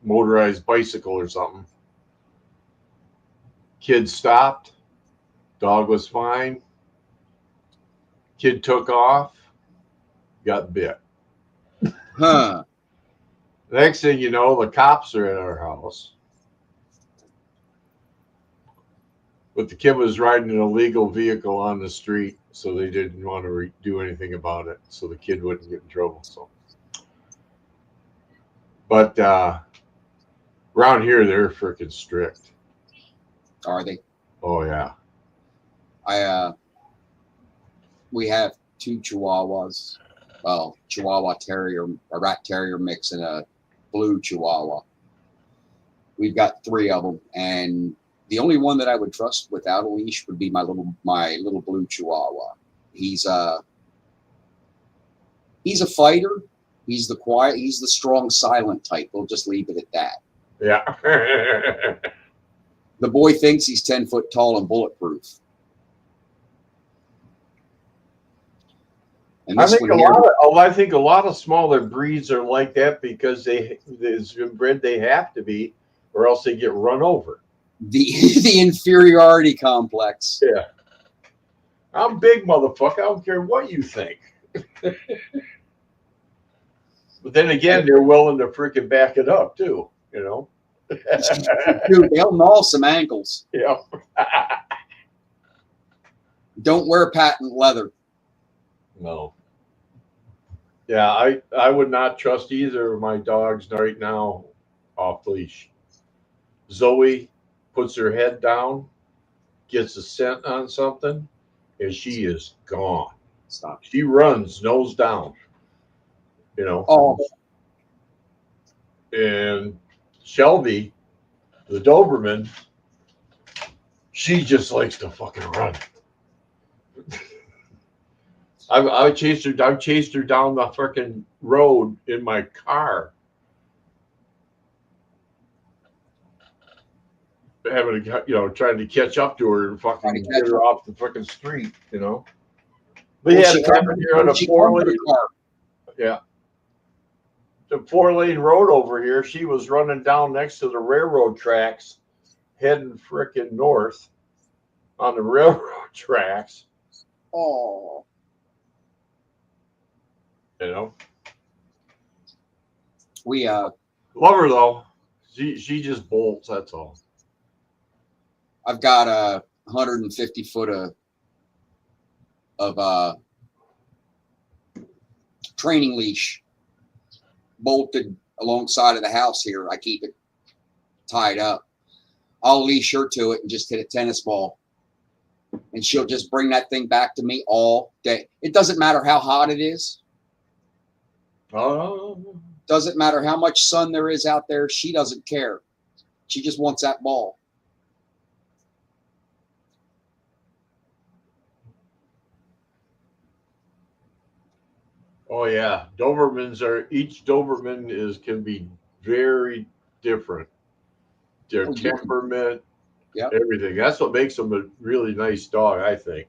motorized bicycle or something. Kid stopped. Dog was fine. Kid took off. Got bit. Huh. Next thing you know, the cops are at our house. But the kid was riding an illegal vehicle on the street, so they didn't want to do anything about it, so the kid wouldn't get in trouble. So, but around here, they're freaking strict. Are they? Oh yeah. We have 2 Chihuahuas. Well, Chihuahua Terrier, a Rat Terrier mix, and a blue Chihuahua. We've got 3 of them, and the only one that I would trust without a leash would be my little blue Chihuahua. He's a fighter. He's the quiet. He's the strong, silent type. We'll just leave it at that. Yeah. The boy thinks he's 10 foot tall and bulletproof. And I this think one here, I think a lot of smaller breeds are like that because it's been bred they have to be, or else they get run over. the inferiority complex. Yeah. I'm big, motherfucker. I don't care what you think. But then again, they're willing to freaking back it up too, you know? Dude, they'll gnaw some ankles. Yeah. Don't wear patent leather. No. Yeah, I would not trust either of my dogs right now off leash. Zoe puts her head down, gets a scent on something, and she is gone. Stop. She runs nose down, you know. Oh, And Shelby, the Doberman, she just likes to fucking run. I chased her down the fucking road in my car. Having to, trying to catch up to her and Trying to fucking catch get her up. off the fucking street, you know. But well, yeah, she it happened here on a she four come to lane. the car. Yeah. The 4-lane road over here, she was running down next to the railroad tracks, heading frickin' north on the railroad tracks, Oh, you know. we Love her though. She just bolts, that's all. I've got a 150 foot of training leash bolted alongside of the house here. I keep it tied up. I'll leash her to it and just hit a tennis ball. And she'll just bring that thing back to me all day. It doesn't matter how hot it is. Oh, Doesn't matter how much sun there is out there. She doesn't care. She just wants that ball. oh yeah. Each Doberman can be very different. Their Oh, yeah. temperament, Yep. everything. That's what makes them a really nice dog, I think.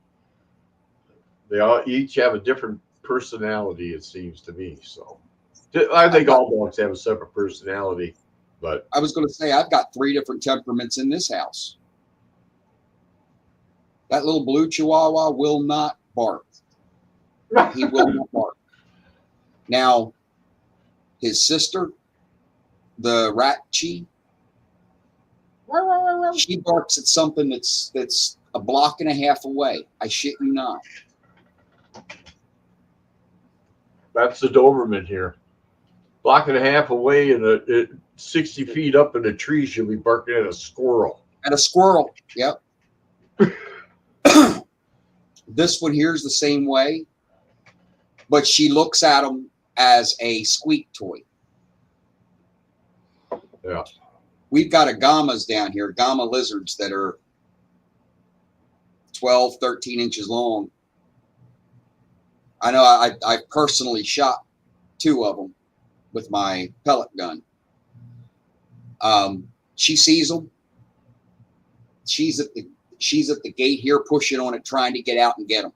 They all each have a different personality, it seems to me. So I think all dogs have a separate personality, but I was going to say, I've got 3 different temperaments in this house. That little blue Chihuahua will not bark. He will not bark. Now, his sister, the Ratchi, she barks at something that's a block and a half away. I shit you not. that's the Doberman here. Block and a half away and 60 feet up in a tree, she'll be barking at a squirrel. And a squirrel. Yep. This one here is the same way, but she looks at them as a squeak toy. Yeah. We've got agamas down here, gama lizards that are 12, 13 inches long. I know I personally shot 2 of them with my pellet gun. She sees them. She's at the gate here, pushing on it, trying to get out and get them.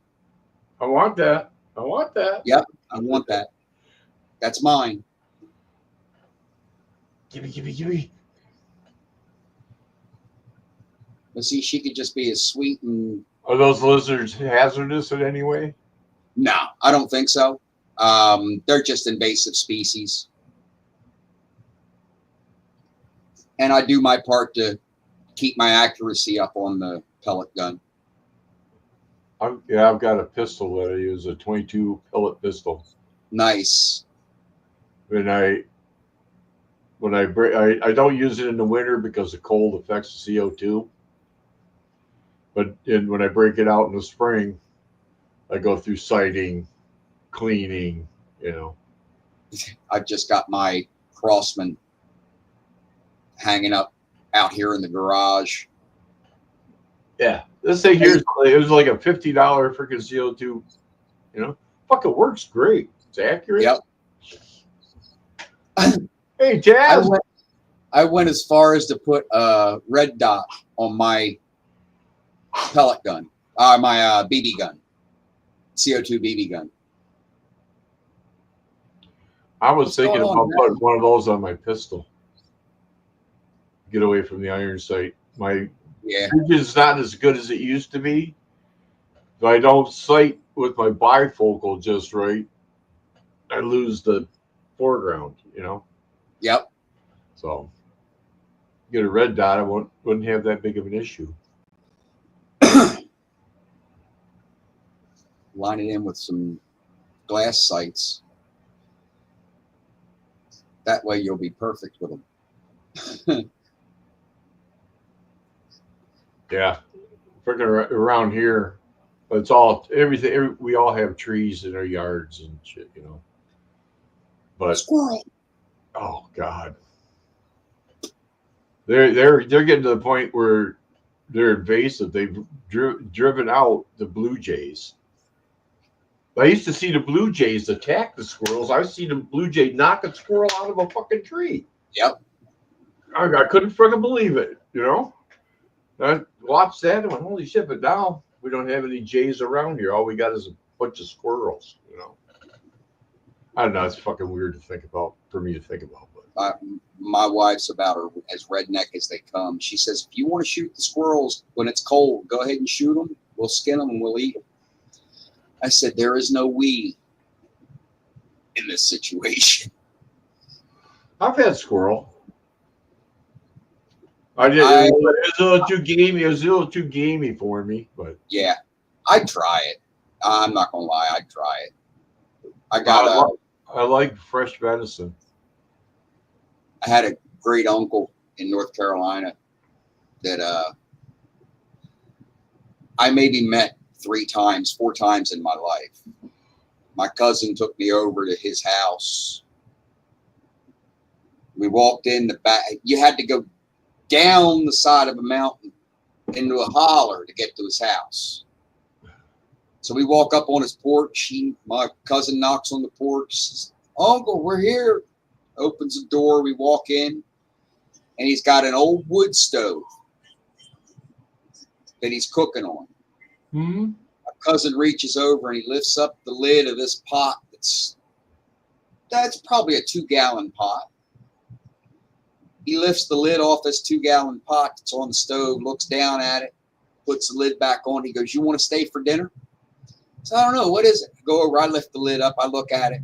I want that. I want that. Yep, I want that. That's mine. Gimme. But see, she could just be as sweet and Are those lizards hazardous in any way? no, I don't think so. They're just invasive species. And I do my part to keep my accuracy up on the pellet gun. I've got a pistol that I use, a 22 pellet pistol. Nice. And I don't use it in the winter because the cold affects the CO2. But when I break it out in the spring, I go through sighting, cleaning, you know. I've just got my Crossman hanging up out here in the garage. Yeah. This thing here, it was like a $50 freaking CO2, you know. Fucking works great. It's accurate. Yep. Hey, Jazz. I went as far as to put a red dot on my pellet gun, my BB gun, CO2 BB gun. I was What's thinking going on, about man? putting one of those on my pistol. Get away from the iron sight. My Yeah. vision is not as good as it used to be. If I don't sight with my bifocal just right, I lose the foreground, you know? Yep. So get a red dot, I wouldn't have that big of an issue. Line it in with some glass sights. That way you'll be perfect with them. Yeah. Freaking around here, it's all everything. We all have trees in our yards and shit, you know. But Squirrel. oh god, they're getting to the point where they're invasive. They've driven out the blue jays. I used to see the blue jays attack the squirrels. I've seen a blue jay knock a squirrel out of a fucking tree. Yep. I couldn't freaking believe it, you know. I watched that and went, holy shit, but now we don't have any jays around here. All we got is a bunch of squirrels, you know. I don't know, it's fucking weird to think about, for me to think about. But My wife's about her as redneck as they come. She says, if you want to shoot the squirrels when it's cold, go ahead and shoot them. We'll skin them and we'll eat them. I said, there is no we in this situation. I've had squirrel. I did. It was a little too gamey. It was a little too gamey for me, but Yeah, I'd try it. I'm not going to lie. I'd try it. I like fresh venison. I had a great uncle in North Carolina that I maybe met 4 times in my life. My cousin took me over to his house. We walked in the back. You had to go down the side of a mountain into a holler to get to his house. So we walk up on his porch. My cousin knocks on the porch. Says, Uncle, we're here. Opens the door. We walk in, and he's got an old wood stove that he's cooking on. Hmm. My cousin reaches over and he lifts up the lid of this pot. That's probably a 2-gallon pot. He lifts the lid off this 2-gallon pot that's on the stove, looks down at it, puts the lid back on. He goes, you want to stay for dinner? So I don't know. What is it? I go over, I lift the lid up, I look at it.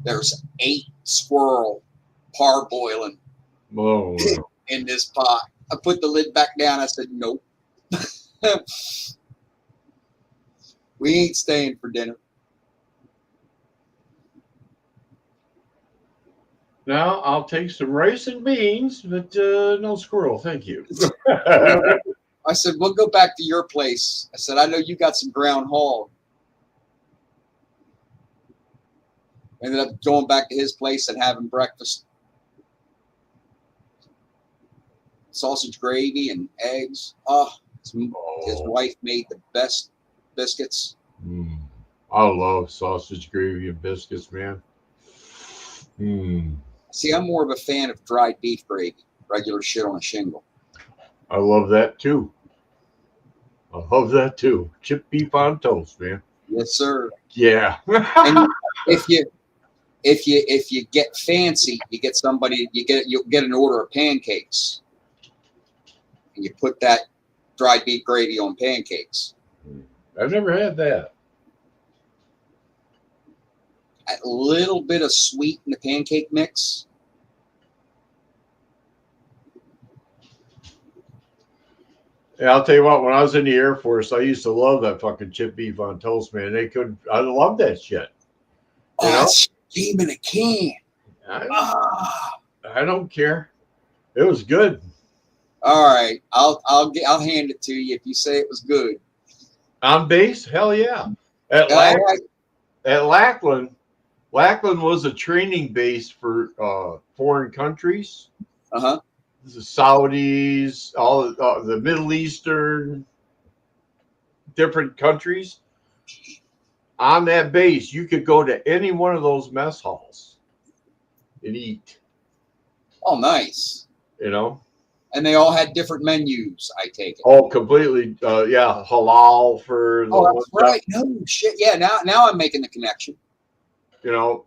There's 8 squirrel parboiling Oh, in this pot. I put the lid back down. I said, nope. We ain't staying for dinner. now I'll take some rice and beans, but no squirrel, thank you. I said, we'll go back to your place. I said, I know you got some ground hog. Ended up going back to his place and having breakfast. Sausage gravy and eggs. Oh, his wife made the best biscuits. I love sausage gravy and biscuits, man. See, I'm more of a fan of dried beef gravy, regular shit on a shingle. I love that too. Chipped beef on toast, man. Yes, sir. Yeah. And if you get fancy, you you'll get an order of pancakes, and you put that dried beef gravy on pancakes. I've never had that. A little bit of sweet in the pancake mix. Yeah, I'll tell you what, when I was in the Air Force, I used to love that fucking chipped beef on toast, man. I love that shit. You know? It's came in a can. I don't care. It was good. All right, I'll hand it to you if you say it was good. On base? Hell yeah. At Lackland was a training base for foreign countries. Uh-huh. The Saudis, all the Middle Eastern, different countries. On that base, you could go to any one of those mess halls and eat. Oh, nice. You know? And they all had different menus, I take it. Oh, completely. Yeah, halal for the Oh, that's right. No shit. Yeah, now I'm making the connection. You know,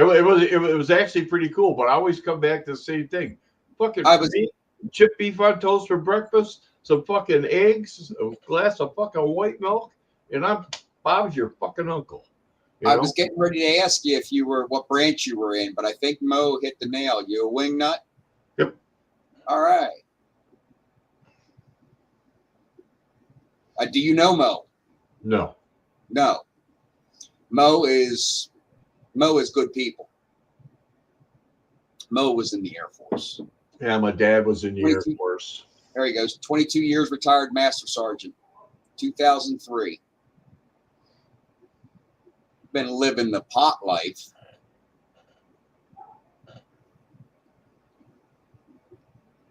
It was actually pretty cool, but I always come back to the same thing. Fucking chip beef on toast for breakfast, some fucking eggs, a glass of fucking white milk, and Bob's your fucking uncle. I was getting ready to ask you if you were what branch you were in, but I think Mo hit the nail. You a wing nut? Yep. All right. Do you know Mo? No. No. Mo is good people. Mo was in the Air Force. Yeah, my dad was in the Air 22 Force. There he goes. 22 years retired Master Sergeant. 2003. Been living the pot life.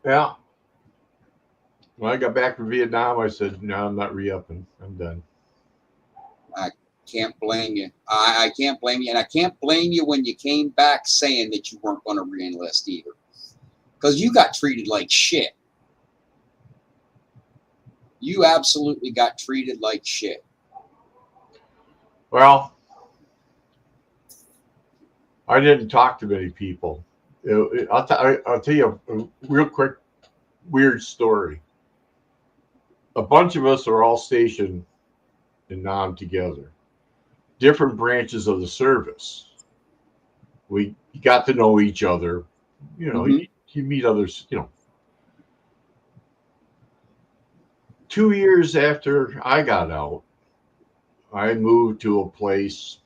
Yeah. When I got back from Vietnam, I said, no, I'm not re-upping. I'm done. Can't blame you. I can't blame you. And I can't blame you when you came back saying that you weren't going to re-enlist either. Because you got treated like shit. You absolutely got treated like shit. Well, I didn't talk to many people. I'll tell you a real quick weird story. A bunch of us are all stationed in Nam together. Different branches of the service. We got to know each other. You know, you meet others, 2 years after I got out, I moved to a place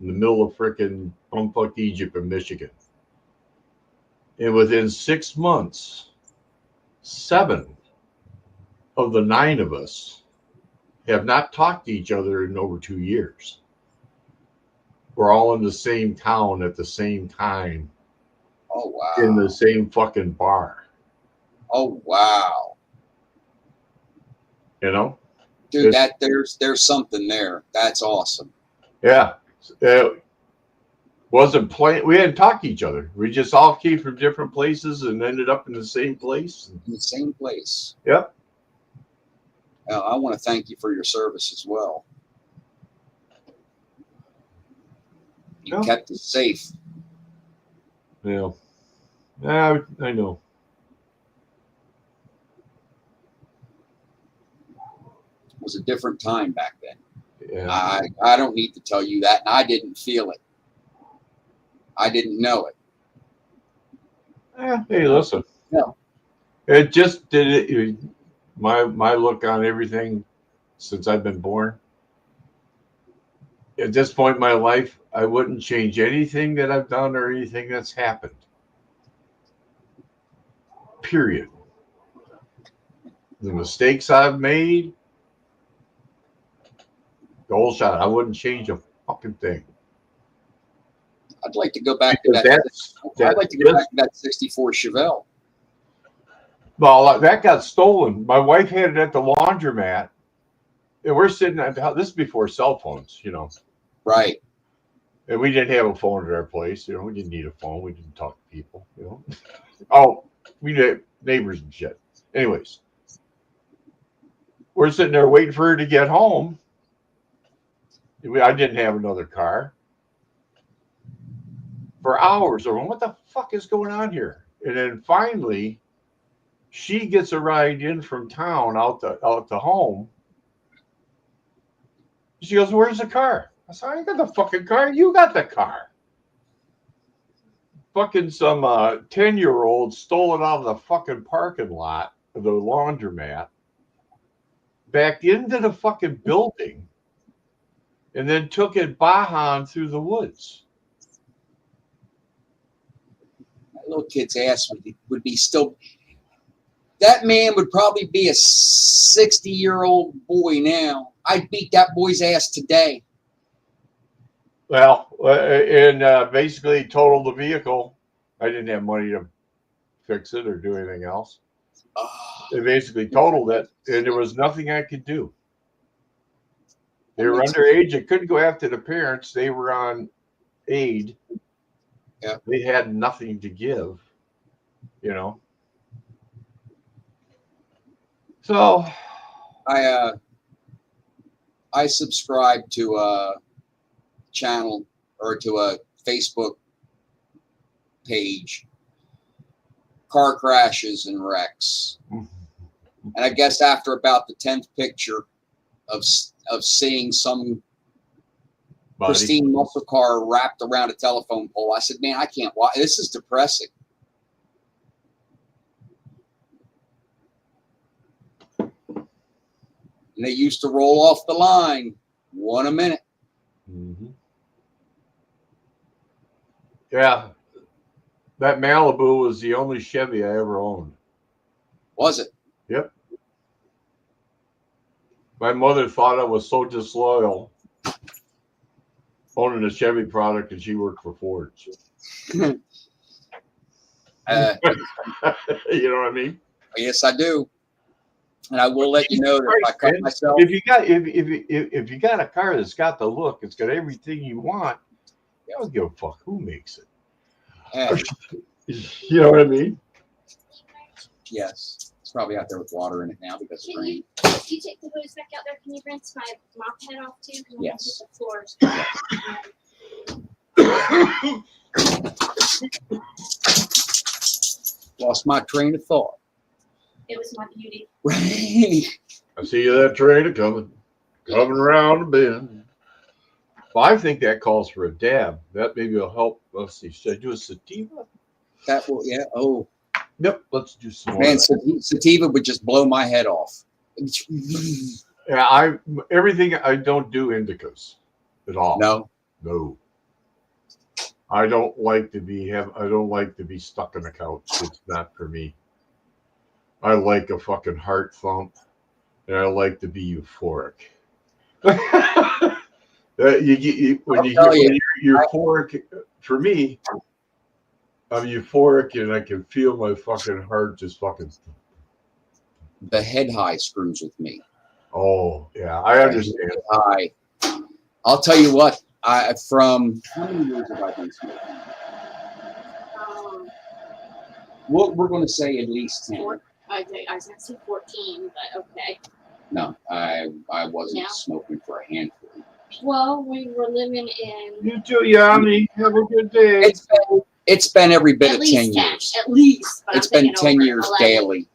in the middle of frickin' bumfuck Egypt in Michigan. And within 6 months, 7 of the 9 of us have not talked to each other in over 2 years. We're all in the same town at the same time. Oh, wow. In the same fucking bar. Oh, wow. You know? Dude, there's something there. That's awesome. Yeah. It wasn't playing. We hadn't talked to each other. We just all came from different places and ended up in the same place. In the same place. Yep. I want to thank you for your service as well. You kept us safe. Yeah. I know. It was a different time back then. Yeah. I don't need to tell you that, and I didn't feel it. I didn't know it. Hey, listen. No. It just did it. My look on everything since I've been born. At this point in my life, I wouldn't change anything that I've done or anything that's happened. Period. The mistakes I've made, the whole shot. I wouldn't change a fucking thing. I'd like to go back to that. I'd like to go back to that 64 Chevelle. Well, that got stolen. My wife had it at the laundromat. And we're sitting at the house. This is before cell phones, Right. And we didn't have a phone at our place. We didn't need a phone. We didn't talk to people, Oh, we had neighbors and shit. Anyways, we're sitting there waiting for her to get home. I didn't have another car. For hours, we're going, what the fuck is going on here? And then finally, she gets a ride in from town out to home. She goes, where's the car? I said, I ain't got the fucking car. You got the car. Fucking some 10-year-old stole it out of the fucking parking lot of the laundromat, backed into the fucking building, and then took it bahan through the woods. That little kid's ass would be still. That man would probably be a 60-year-old boy now. I'd beat that boy's ass today. Well, and basically totaled the vehicle. I didn't have money to fix it or do anything else. They basically totaled it, and there was nothing I could do. They were underage. I couldn't go after the parents. They were on aid. Yeah. They had nothing to give, So I subscribe to a channel or to a Facebook page, car crashes and wrecks. And I guess after about the 10th picture of seeing some Buddy. pristine muscle car wrapped around a telephone pole, I said, man, I can't watch. This is depressing. And they used to roll off the line 1 a minute. Mhm. Yeah, that Malibu was the only Chevy I ever owned. Was it? Yep. My mother thought I was so disloyal owning a Chevy product, and she worked for Ford. You know what I mean? Yes, I do. And I will let you know that if I cut myself. If you got a car that's got the look, it's got everything you want. You don't give a fuck who makes it. You know what I mean? Yes. It's probably out there with water in it now because of rain. If you take the hose back out there, can you rinse my mop head off too? Because Yes. the floors. Lost my train of thought. It was my beauty. I see that train coming around the bend. Well, I think that calls for a dab. That maybe will help. Let's see. Should I do a sativa? That will, yeah. Oh, Yep. Let's do some more. man, of that. sativa would just blow my head off. Yeah, everything I don't do indicas at all. No. No. I don't like to be stuck on the couch. It's not for me. I like a fucking heart thump, and I like to be euphoric. When you're euphoric, for me, I'm euphoric, and I can feel my fucking heart just fucking. The head high screws with me. Oh yeah, I understand. High. I'll tell you what. From how many years have I been smoking? We're going to say at least 10. I was going to say 14, but okay. No, I wasn't No? smoking for a handful. Well, we were living in You too, Yanni. Have a good day. It's been every bit at of least 10 10. years. At least. But It's I'm been thinking 10 over years 11. daily.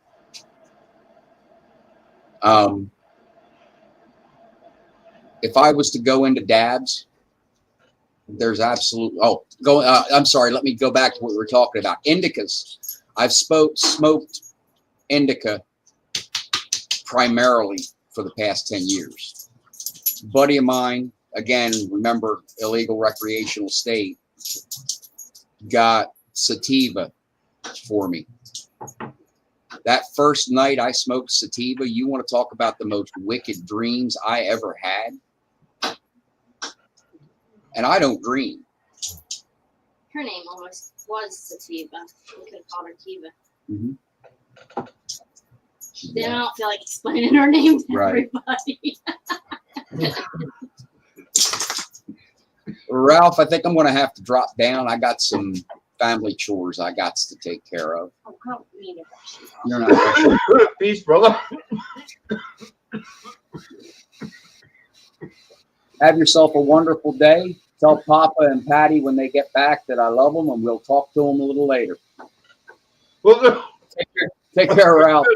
If I was to go into dabs, there's absolute. I'm sorry. Let me go back to what we were talking about. Indicas. I've smoked indica primarily for the past 10 years. A buddy of mine, again, remember illegal recreational state, got sativa for me. That first night I smoked sativa, you want to talk about the most wicked dreams I ever had? And I don't dream. Her name almost was Sativa. We could have called her Tiva. Mm-hmm. Then I don't feel like explaining her name to Right. everybody. Ralph, I think I'm going to have to drop down. I got some family chores I got to take care of. Oh, I don't mean to rush you. You're not rushing. Peace, brother. Have yourself a wonderful day. Tell Papa and Patty when they get back that I love them, and we'll talk to them a little later. Well, Take care, Ralph.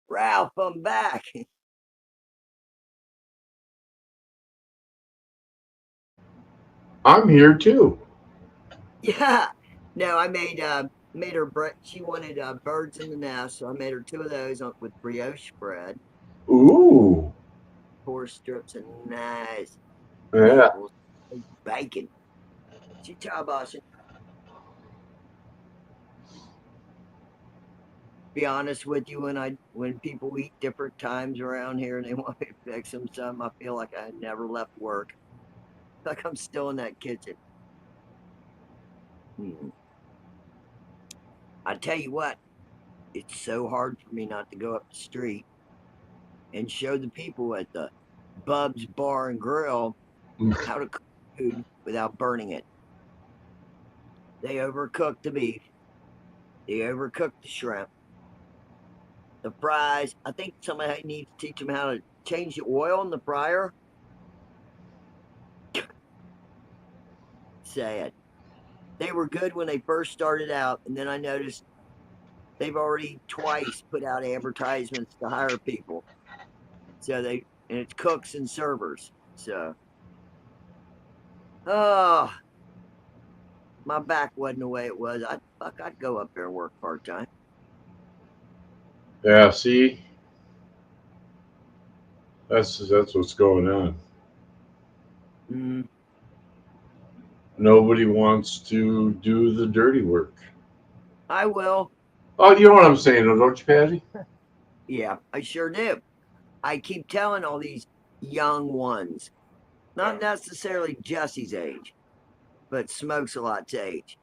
Ralph, I'm back. I'm here too. Yeah. No, I made her she wanted birds in the nest, so I made her 2 of those with brioche bread, Ooh. 4 strips of nice Yeah. maple bacon. She charbashing. Be honest with you, when people eat different times around here and they want me to fix them some, I feel like I never left work. Like I'm still in that kitchen. I tell you what, it's so hard for me not to go up the street and show the people at the Bub's Bar and Grill how to cook food without burning it. They overcook the beef. They overcook the shrimp. The fries. I think somebody needs to teach them how to change the oil in the fryer. Sad. They were good when they first started out, and then I noticed they've already twice put out advertisements to hire people. And it's cooks and servers. So, oh, my back wasn't the way it was. I'd go up there and work part time. Yeah, see? That's what's going on. Mm, Nobody wants to do the dirty work. I will. Oh, you know what I'm saying, don't you, Patty? Yeah, I sure do. I keep telling all these young ones, not necessarily Jesse's age, but smokes a lot's age.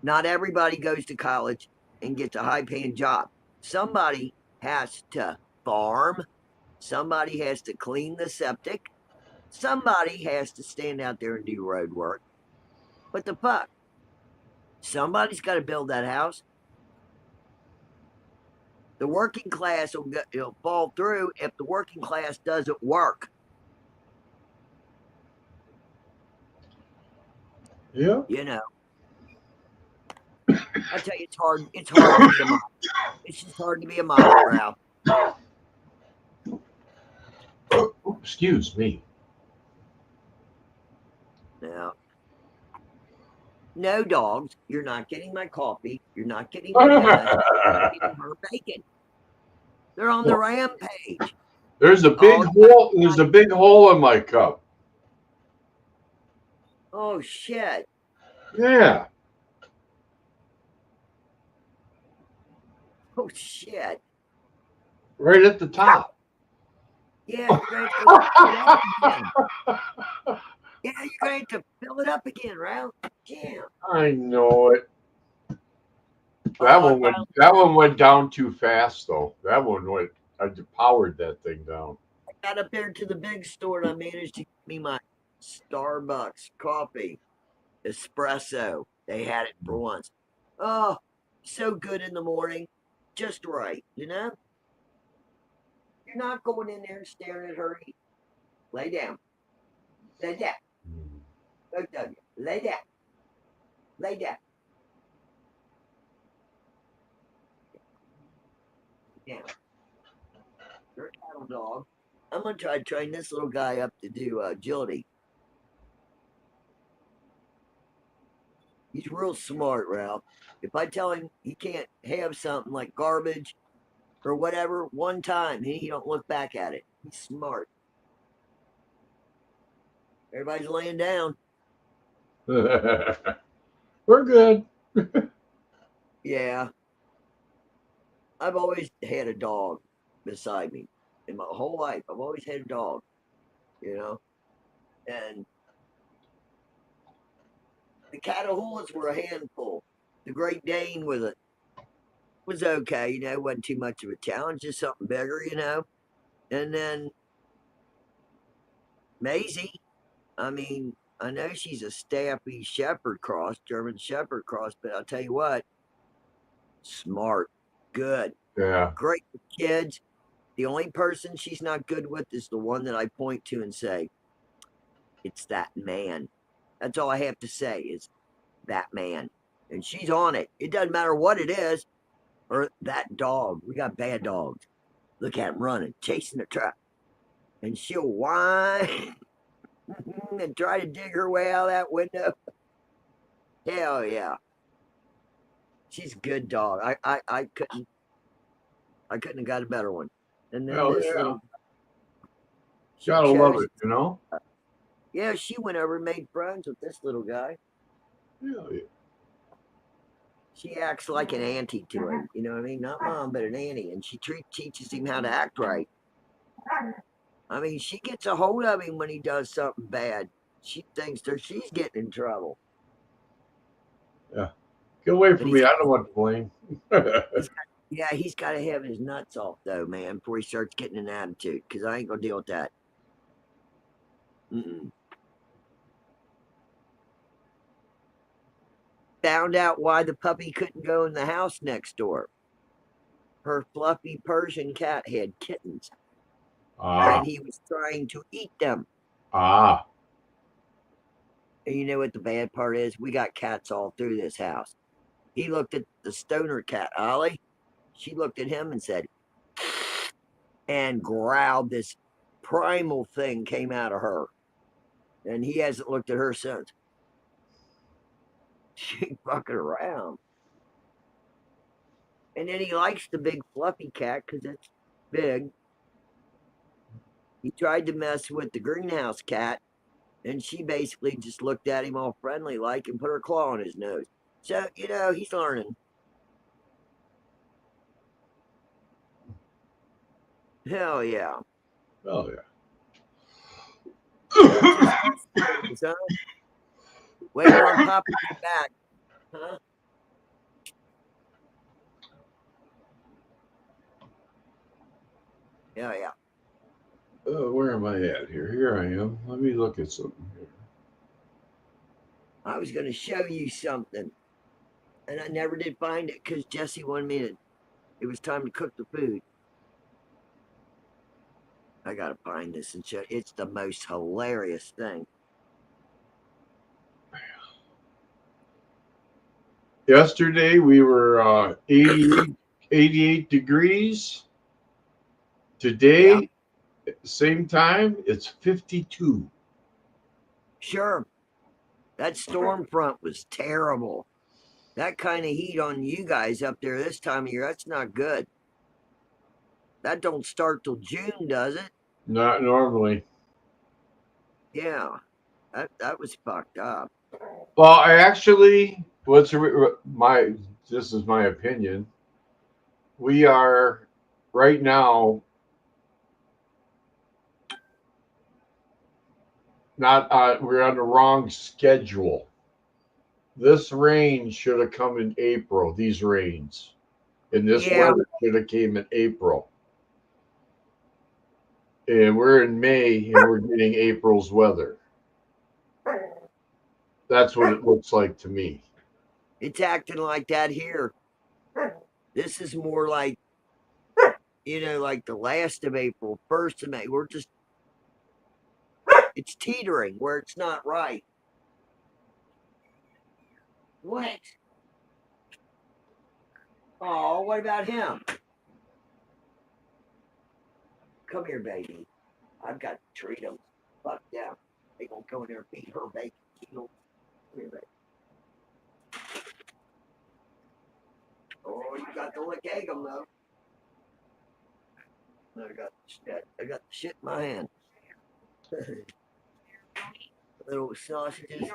Not everybody goes to college and gets a high paying job. Somebody has to farm. Somebody has to clean the septic. Somebody has to stand out there and do road work. What the fuck? Somebody's got to build that house. The working class will fall through if the working class doesn't work. Yeah. You know, I tell you, it's hard. It's hard to be a mom. It's just hard to be a mom, Ralph. Excuse me. Now, no dogs. You're not getting my coffee. You're not getting my donuts. You're not getting her bacon. They're on the rampage. There's a big hole. There's a big hole in my cup. Oh shit! Yeah. Oh shit! Right at the top. Yeah, you're going to go fill it up again. Yeah, you're going to fill it up again, Ralph. Damn. I know it. That one went down too fast though. That one went. I powered that thing down. I got up there to the big store and I managed to get me my Starbucks coffee, espresso. They had it for once. Oh, so good in the morning, just right, you know. You're not going in there and staring at her. Lay down. Lay down. Both of you. Lay down. Lay down. Down. You're a cattle dog. I'm gonna try to train this little guy up to do agility. He's real smart, Ralph. If I tell him he can't have something like garbage or whatever one time, he don't look back at it. He's smart. Everybody's laying down. We're good. Yeah. I've always had a dog beside me. In my whole life, I've always had a dog, you know? And the Catahoulas were a handful. The Great Dane was okay, you know, wasn't too much of a challenge, just something bigger, you know. And then Maisie, I mean, I know she's a Staffy Shepherd cross, German Shepherd cross, but I'll tell you what, smart, good, Yeah. great with kids. The only person she's not good with is the one that I point to and say, it's that man. That's all I have to say is that man. And she's on it. It doesn't matter what it is, or that dog. We got bad dogs. Look at him running, chasing the truck. And she'll whine and try to dig her way out of that window. Hell yeah. She's a good dog. I couldn't have got a better one. And then Hell this yeah. little she Gotta love chose- it, you know? Yeah, she went over and made friends with this little guy. Hell yeah. She acts like an auntie to him. You know what I mean? Not mom, but an auntie. And she teaches him how to act right. I mean, she gets a hold of him when he does something bad. She thinks that she's getting in trouble. Get away But from he's- me. I don't want to blame. Yeah, he's got to have his nuts off, though, man, before he starts getting an attitude, because I ain't going to deal with that. Mm-mm. Found out why the puppy couldn't go in the house next door. Her fluffy Persian cat had kittens, Ah, and he was trying to eat them. ah. And you know what the bad part is? We got cats all through this house. He looked at the stoner cat, Ollie. She looked at him and said, and growled. This primal thing came out of her. And he hasn't looked at her since. She fucking around. And then he likes the big fluffy cat because it's big. He tried to mess with the greenhouse cat, and she basically just looked at him all friendly like and put her claw on his nose. So, you know, he's learning. Hell yeah. Hell yeah. Son. Waiting on Papa to get back. Huh? Yeah, yeah. Where am I at here? Here I am. Let me look at something here. I was going to show you something, and I never did find it because Jesse wanted me to. It was time to cook the food. I got to find this and show. It's the most hilarious thing. Yesterday we were 88 degrees. Today, at the same time, it's 52. Sure. That storm front was terrible. That kind of heat on you guys up there this time of year, that's not good. That don't start till June, does it? Not normally. Yeah. That was fucked up. Well, I actually, this is my opinion. We are right now we're on the wrong schedule. This rain should have come in April, these rains. And this Yeah. weather should have came in April. And we're in May and we're getting April's weather. That's what it looks like to me. It's acting like that here. This is more like, you know, like the last of April, 1st of May. We're just, it's teetering where it's not right. What? Oh, what about him? Come here, baby. I've got to treat him. Fuck down. They gonna go in there and feed her bacon. Come here, baby. Oh, you got to lick egg 'em though. I got the shit in my hand. Little sausages.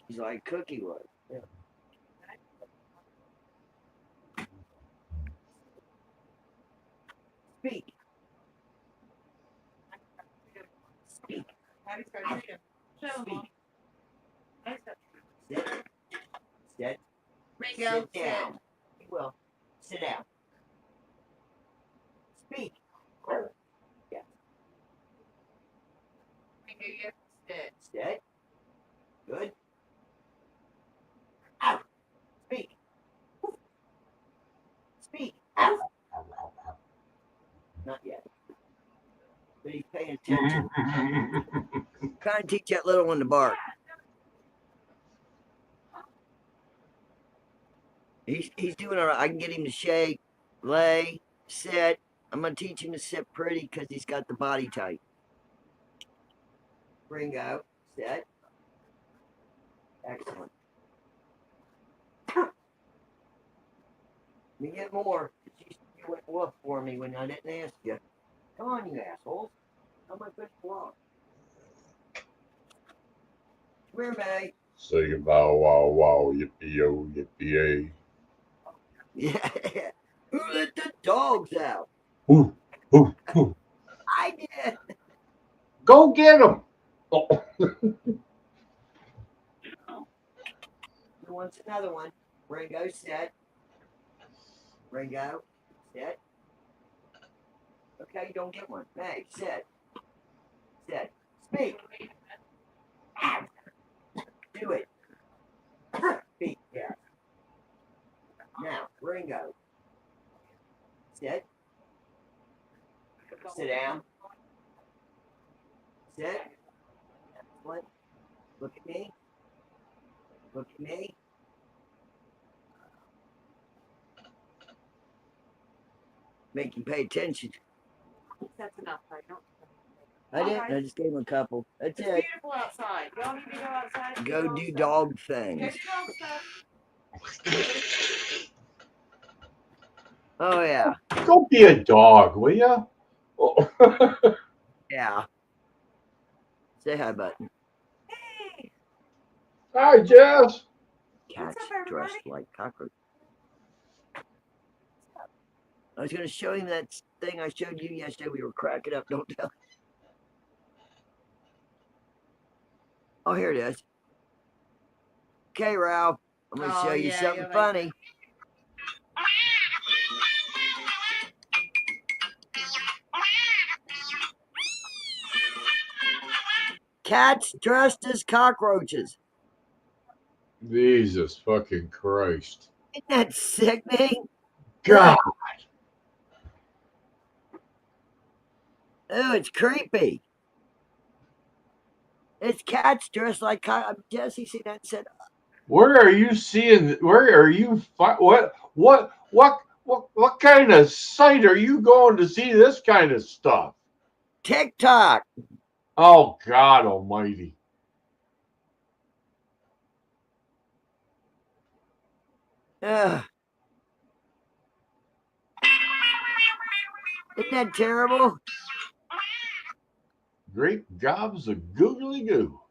She's like Cookie was. Yeah. Speak. Speak. Speak. Sit. Sit down. Well, sit down. Speak. Yeah. Sit. Good. Out. Speak. Speak. Out. Not yet. But he's paying attention. Trying to teach that little one to bark. He's doing all right. I can get him to shake, lay, sit. I'm gonna teach him to sit pretty because he's got the body type. Ringo, sit. Excellent. Let me get more. You went woof for me when I didn't ask you. Come on, you assholes. How am I supposed to walk? Come here, May. Say bow wow wow yippee yo yippee yay. Yeah. Who let the dogs out? Ooh, ooh, ooh. I did. Go get him. Oh. Who wants another one? Ringo, sit. Ringo, sit. Okay, don't get one. May, sit. Sit. Speak. Do it. Speak, yeah. Now, Ringo. Sit. Sit down. Sit. Excellent. Look at me. Look at me. Make you pay attention. That's enough. I don't. I didn't. I just gave him a couple. That's It's it. beautiful outside. Y'all need to go outside. and Go dog do stuff. dog Go things. do dog stuff. Oh yeah. Go be a dog, will ya? Oh. Yeah. Say hi, button. Hey, Hi, Jess. Cats up, everybody? dressed like cockroaches. I was gonna show him that thing I showed you yesterday. We were cracking up. Don't tell. Oh, here it is. Okay, Ralph. I'm gonna Oh, show you yeah, something you're like funny. Cats dressed as cockroaches. Jesus fucking Christ. Isn't that sickening? God. Oh, it's creepy. It's cats dressed like Jesse seen that and said, Where are you seeing? Where are you? What kind of site are you going to see this kind of stuff? TikTok. Oh God Almighty! Ugh. Isn't that terrible? Great gobs of googly goo.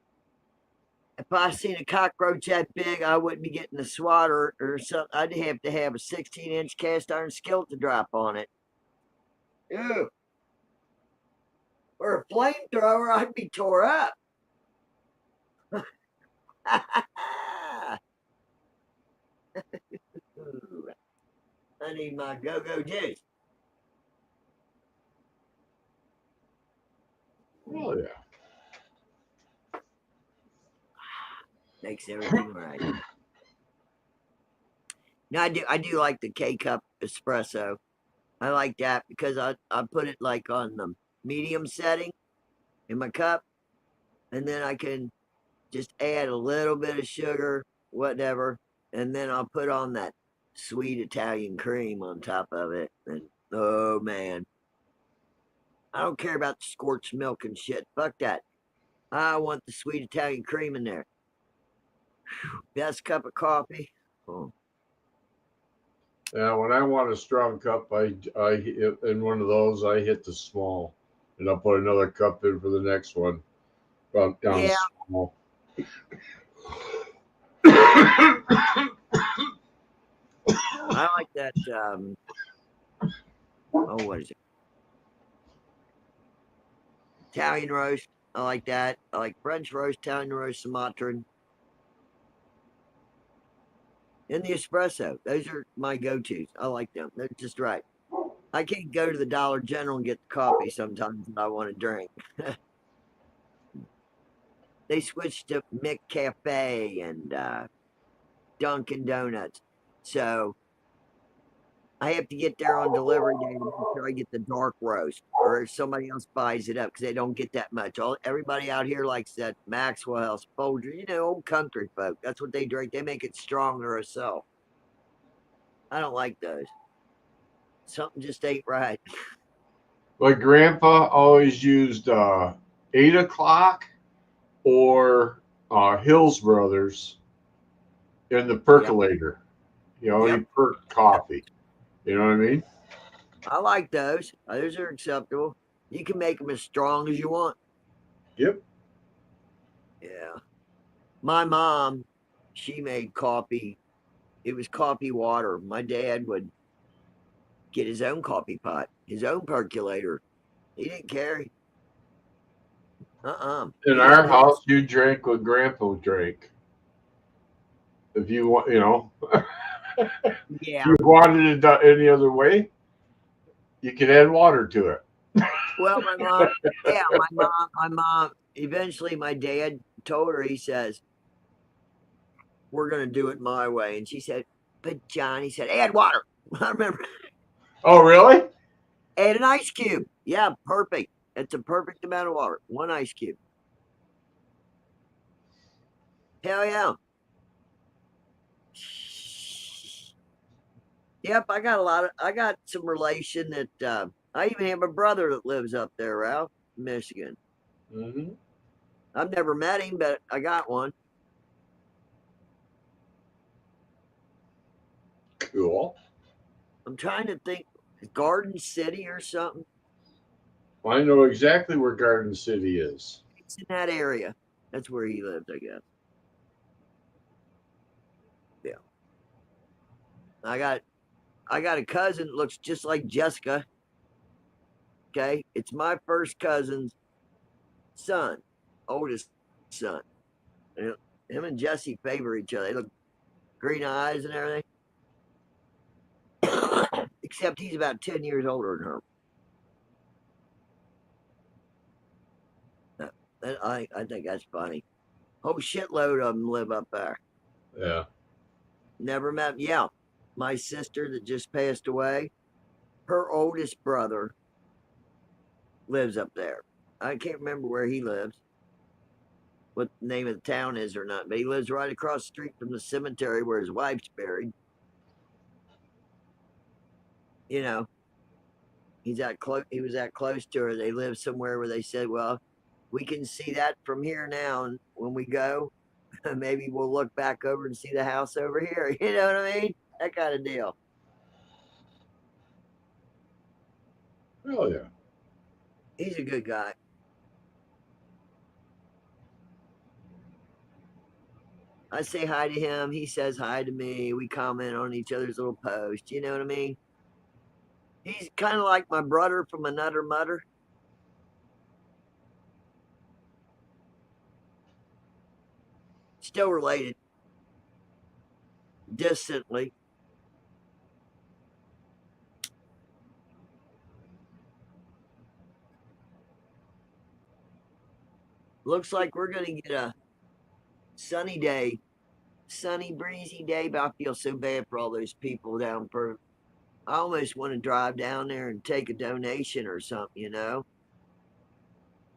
If I seen a cockroach that big, I wouldn't be getting a SWAT or something. I'd have to have a 16-inch cast iron skillet to drop on it. Ew. Or a flamethrower, I'd be tore up. I need my go-go juice. Oh yeah. Makes everything right. Now I do like the K-cup espresso. I like that because I put it like on the medium setting in my cup, and then I can just add a little bit of sugar, whatever, and then I'll put on that sweet Italian cream on top of it. And oh man, I don't care about the scorched milk and shit. Fuck that. I want the sweet Italian cream in there. Best cup of coffee. Oh. Yeah, when I want a strong cup, in one of those I hit the small, and I'll put another cup in for the next one. Down Yeah. small. I like that. Oh, what is it? Italian roast. I like that. I like French roast, Italian roast, Sumatran, and the espresso. Those are my go-tos. I like them. They're just right. I can't go to the Dollar General and get the coffee sometimes that I want to drink. They switched to McCafe and Dunkin' Donuts, so I have to get there on delivery day to make sure I get the dark roast, or somebody else buys it up because they don't get that much. Everybody out here likes that Maxwell House Folger, old country folk. That's what they drink. They make it stronger or so. I don't like those. Something just ain't right. My grandpa always used 8 o'clock or Hills Brothers in the percolator. You know, Yep. he perked coffee. You know what I mean? I like those. Those are acceptable. You can make them as strong as you want. Yep. Yeah. My mom, she made coffee. It was coffee water. My dad would get his own coffee pot, his own percolator. He didn't care. In He our had his. house, you drank what Grandpa drank. If you want, you know, if Yeah. you wanted it done any other way, you could add water to it. Well, my mom, yeah, my mom, eventually my dad told her, he says, we're going to do it my way. And she said, but John, he said, add water. I remember, Oh, really? add an ice cube. Yeah, perfect. It's a perfect amount of water. One ice cube. Hell yeah. Yep, I got some relation that, I even have a brother that lives up there, Ralph, Michigan. Mm-hmm. I've never met him, but I got one. Cool. I'm trying to think, Garden City or something. I know exactly where Garden City is. It's in that area. That's where he lived, I guess. Yeah. I got a cousin that looks just like Jessica. Okay. It's my first cousin's son, oldest son. And him and Jesse favor each other. They look green eyes and everything. Except he's about 10 years older than her. I think that's funny. Whole shitload of them live up there. Yeah. Never met. Yeah, my sister that just passed away, her oldest brother lives up there. I can't remember where he lives, what the name of the town is or not, but he lives right across the street from the cemetery where his wife's buried. You know, he's that close. He was that close to her. They live somewhere where they said, "Well, we can see that from here now, and when we go, maybe we'll look back over and see the house over here." You know what I mean? That kind of deal. Oh, yeah. He's a good guy. I say hi to him. He says hi to me. We comment on each other's little posts. You know what I mean? He's kind of like my brother from another mother. Still related, distantly. Looks like we're going to get a sunny day, sunny, breezy day, but I feel so bad for all those people down for. I almost want to drive down there and take a donation or something, you know?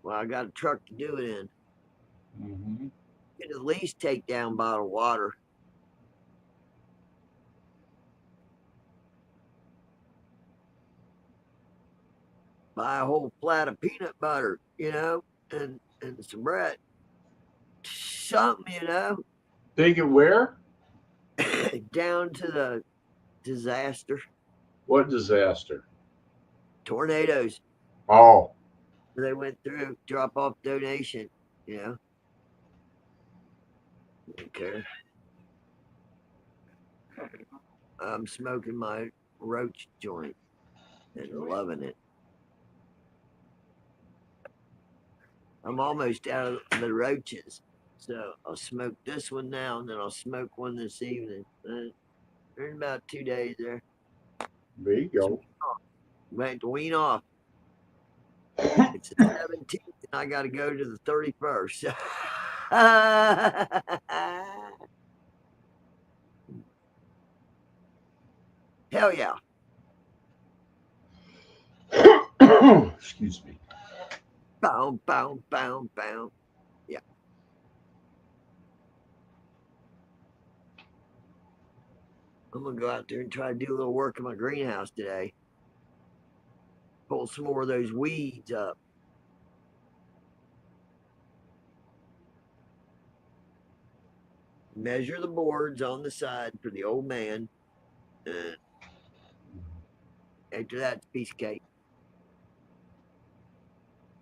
Well, I got a truck to do it in. Mm-hmm. Could at least take down bottled water. Buy a whole flat of peanut butter, you know, and some bread. Something, you know, Take it where? down to the disaster, What disaster? tornadoes. Oh, They went through, drop off donation, you know. Okay. I'm smoking my roach joint and loving it. I'm almost out of the roaches. So I'll smoke this one now and then I'll smoke one this evening. In about 2 days there. there you go. Went to wean off. It's the 17th and I got to go to the 31st. Hell yeah. Excuse me. Boom, boom, boom, boom. Yeah. I'm gonna go out there and try to do a little work in my greenhouse today. Pull some more of those weeds up. Measure the boards on the side for the old man. After that, it's a piece of cake.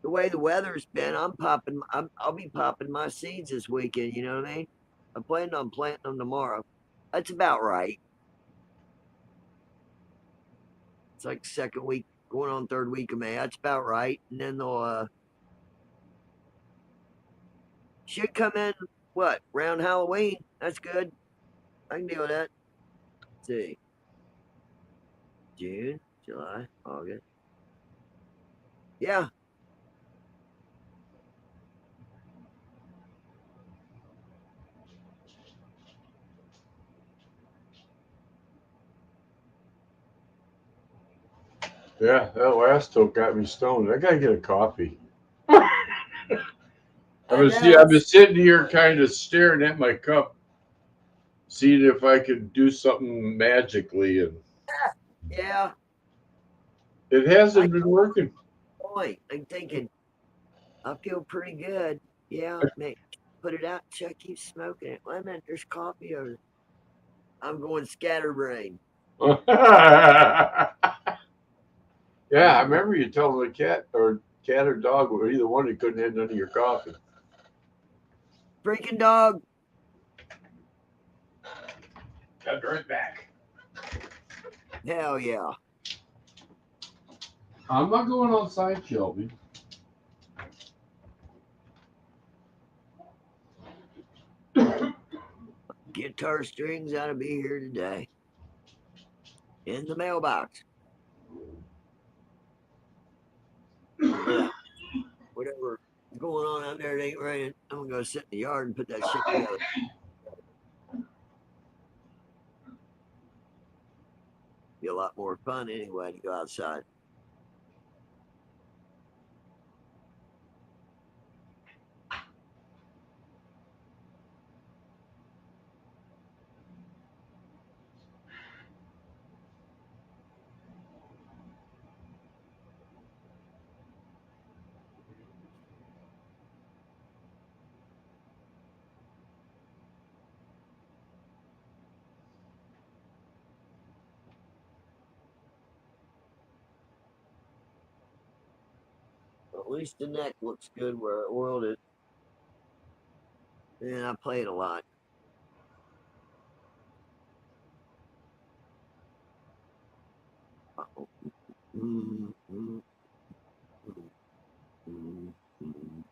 The way the weather's been, I'll be popping my seeds this weekend. You know what I mean? I'm planning on planting them tomorrow. That's about right. It's like second week, going on third week of May. That's about right. And then they'll should come in what around Halloween. That's good. I can deal with that. Let's see. June, July, August. Yeah. Yeah, that last toke got me stoned. I gotta get a coffee. I've been sitting here kind of staring at my cup, seeing if I could do something magically, and Yeah. it hasn't been working. Point. I'm thinking I feel pretty good. Yeah, mate. Put it out. Chuck, keep smoking it. Wait a minute, there's coffee over there. I'm going scatterbrain. Yeah, I remember you telling the cat or dog, or either one, you couldn't have none of your coffee. Freaking dog. Got right back. Hell yeah. I'm not going outside, Shelby. Guitar strings ought to be here today. In the mailbox. Yeah. Whatever going on out there, it ain't raining. I'm gonna go sit in the yard and put that shit together. Be a lot more fun anyway to go outside. At least the neck looks good where I oiled it. And I played a lot. Mm, mm, mm, mm, mm.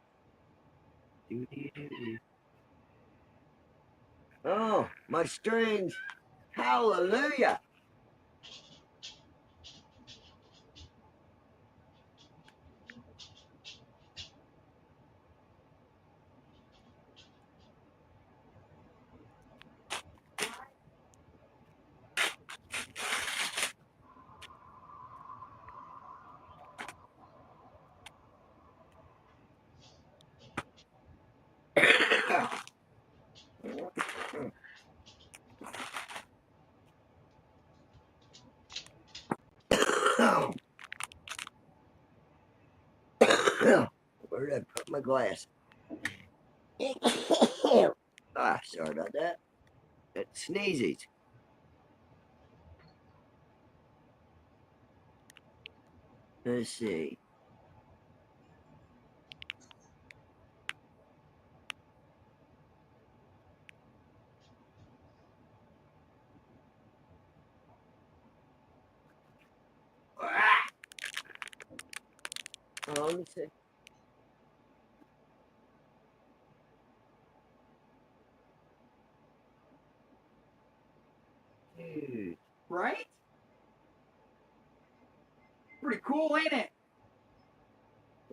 Doo-dee-doo-doo. Oh, my strings. Hallelujah. Where did I put my glass? Sorry about that. It sneezes. Let's see. Oh, let me see. Dude. Right? Pretty cool, ain't it?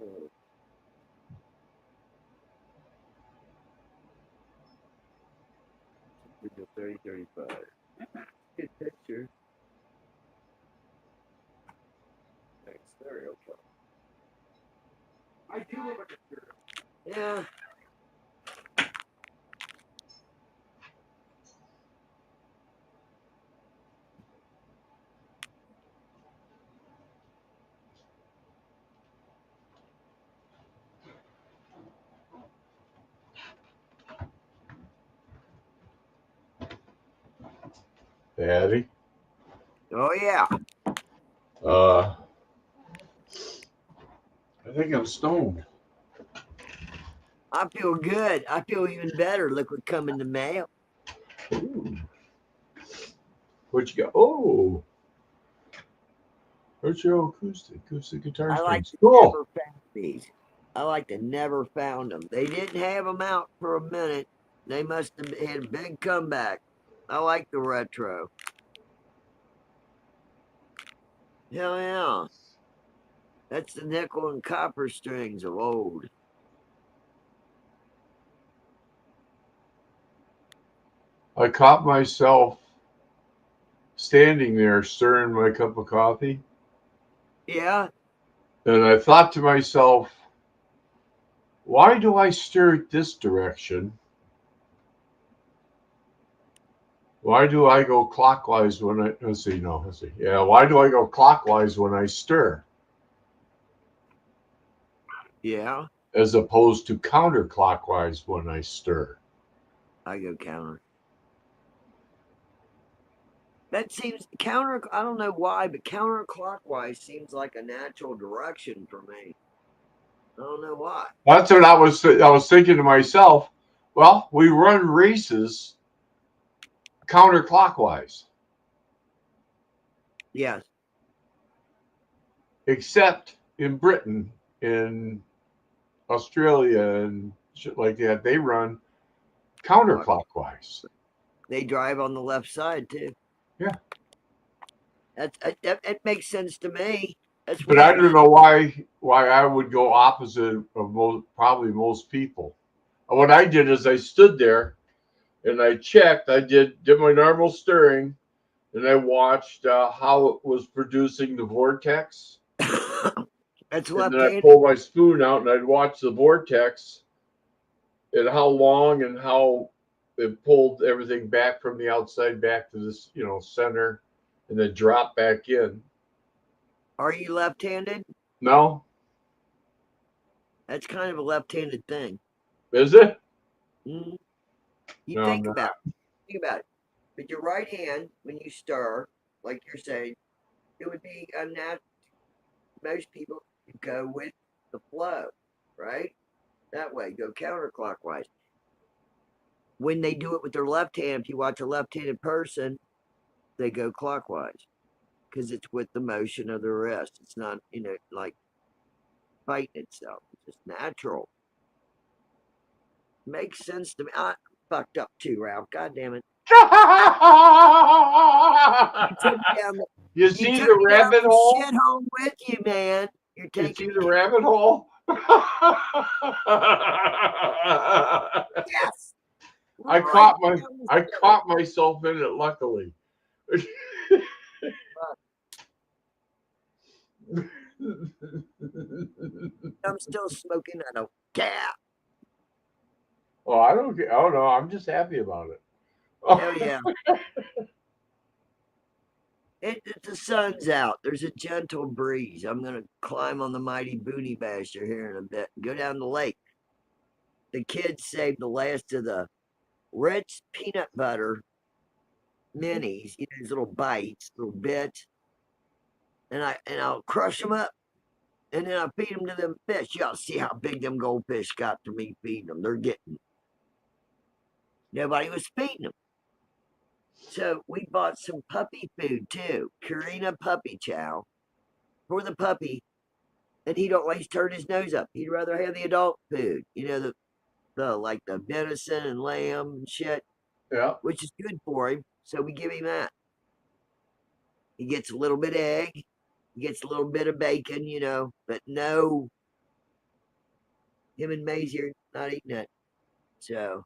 Oh, 30, 35. Good picture. Nice stereo. I do love a good Yeah. Patty. Oh yeah. I think I'm stoned. I feel good. I feel even better. Look what come in the mail. Ooh. What you got? Oh, virtual acoustic guitar I like strings. to Cool. never found these. I like to never found them. They didn't have them out for a minute. They must have had a big comeback. I like the retro. Hell yeah. That's the nickel and copper strings of old. I caught myself standing there stirring my cup of coffee, Yeah. and I thought to myself, why do I stir it this direction? Why do I go clockwise when I let's see. Yeah, why do I go clockwise when I stir Yeah. as opposed to counterclockwise when I stir? I go counter. That seems counter. I don't know why, but counterclockwise seems like a natural direction for me. I don't know why. That's what I was thinking to myself. Well, we run races counterclockwise, Yes. except in Britain, in Australia, and shit like that. They run counterclockwise. They drive on the left side too. Yeah. That makes sense to me. That's But I weird. don't know why I would go opposite of probably most people. What I did is I stood there and I checked. I did my normal stirring, and I watched how it was producing the vortex. That's And then I left-handed. pulled my spoon out and I'd watch the vortex and how long and how it pulled everything back from the outside back to this, center, and then drop back in. Are you left-handed? No, That's kind of a left-handed thing. is it? Mm. You No, I'm think not. about it. Think about it. With your right hand, when you stir, like you're saying, it would be unnatural. Most people go with the flow, right? That way, go counterclockwise. When they do it with their left hand, if you watch a left-handed person, they go clockwise because it's with the motion of the wrist. It's not, like fighting itself. It's just natural. Makes sense to me. I fucked up too, Ralph. God damn it. You took me down the, You you see took the me down rabbit the hole? shit home with you, man. You're You taking see me the to rabbit hole? yes. I Right caught my down the I center. caught myself in it luckily. I'm still smoking. I don't care. Oh, I don't. Oh no, I'm just happy about it. Hell yeah. The sun's out. There's a gentle breeze. I'm gonna climb on the mighty Boonie Basher here in a bit and go down the lake. The kids saved the last of the Ritz peanut butter minis, these little bites, little bits, and I'll crush them up, and then I feed them to them fish. Y'all see how big them goldfish got to me feeding them. They're getting. Nobody was feeding them. So we bought some puppy food too. Purina puppy chow for the puppy. And he don't always turn his nose up. He'd rather have the adult food, the like the venison and lamb and shit, Yeah. which is good for him. So we give him that. He gets a little bit of egg, he gets a little bit of bacon, but no, him and Maisie are not eating it. So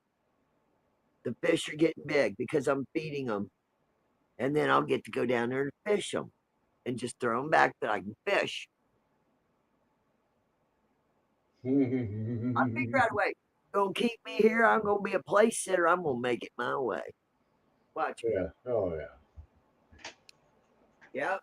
the fish are getting big because I'm feeding them, and then I'll get to go down there and fish them, and just throw them back that I can fish. I figure out a way. Gonna keep me here. I'm gonna be a place sitter. I'm gonna make it my way. Watch me. Yeah. Oh yeah. Yep.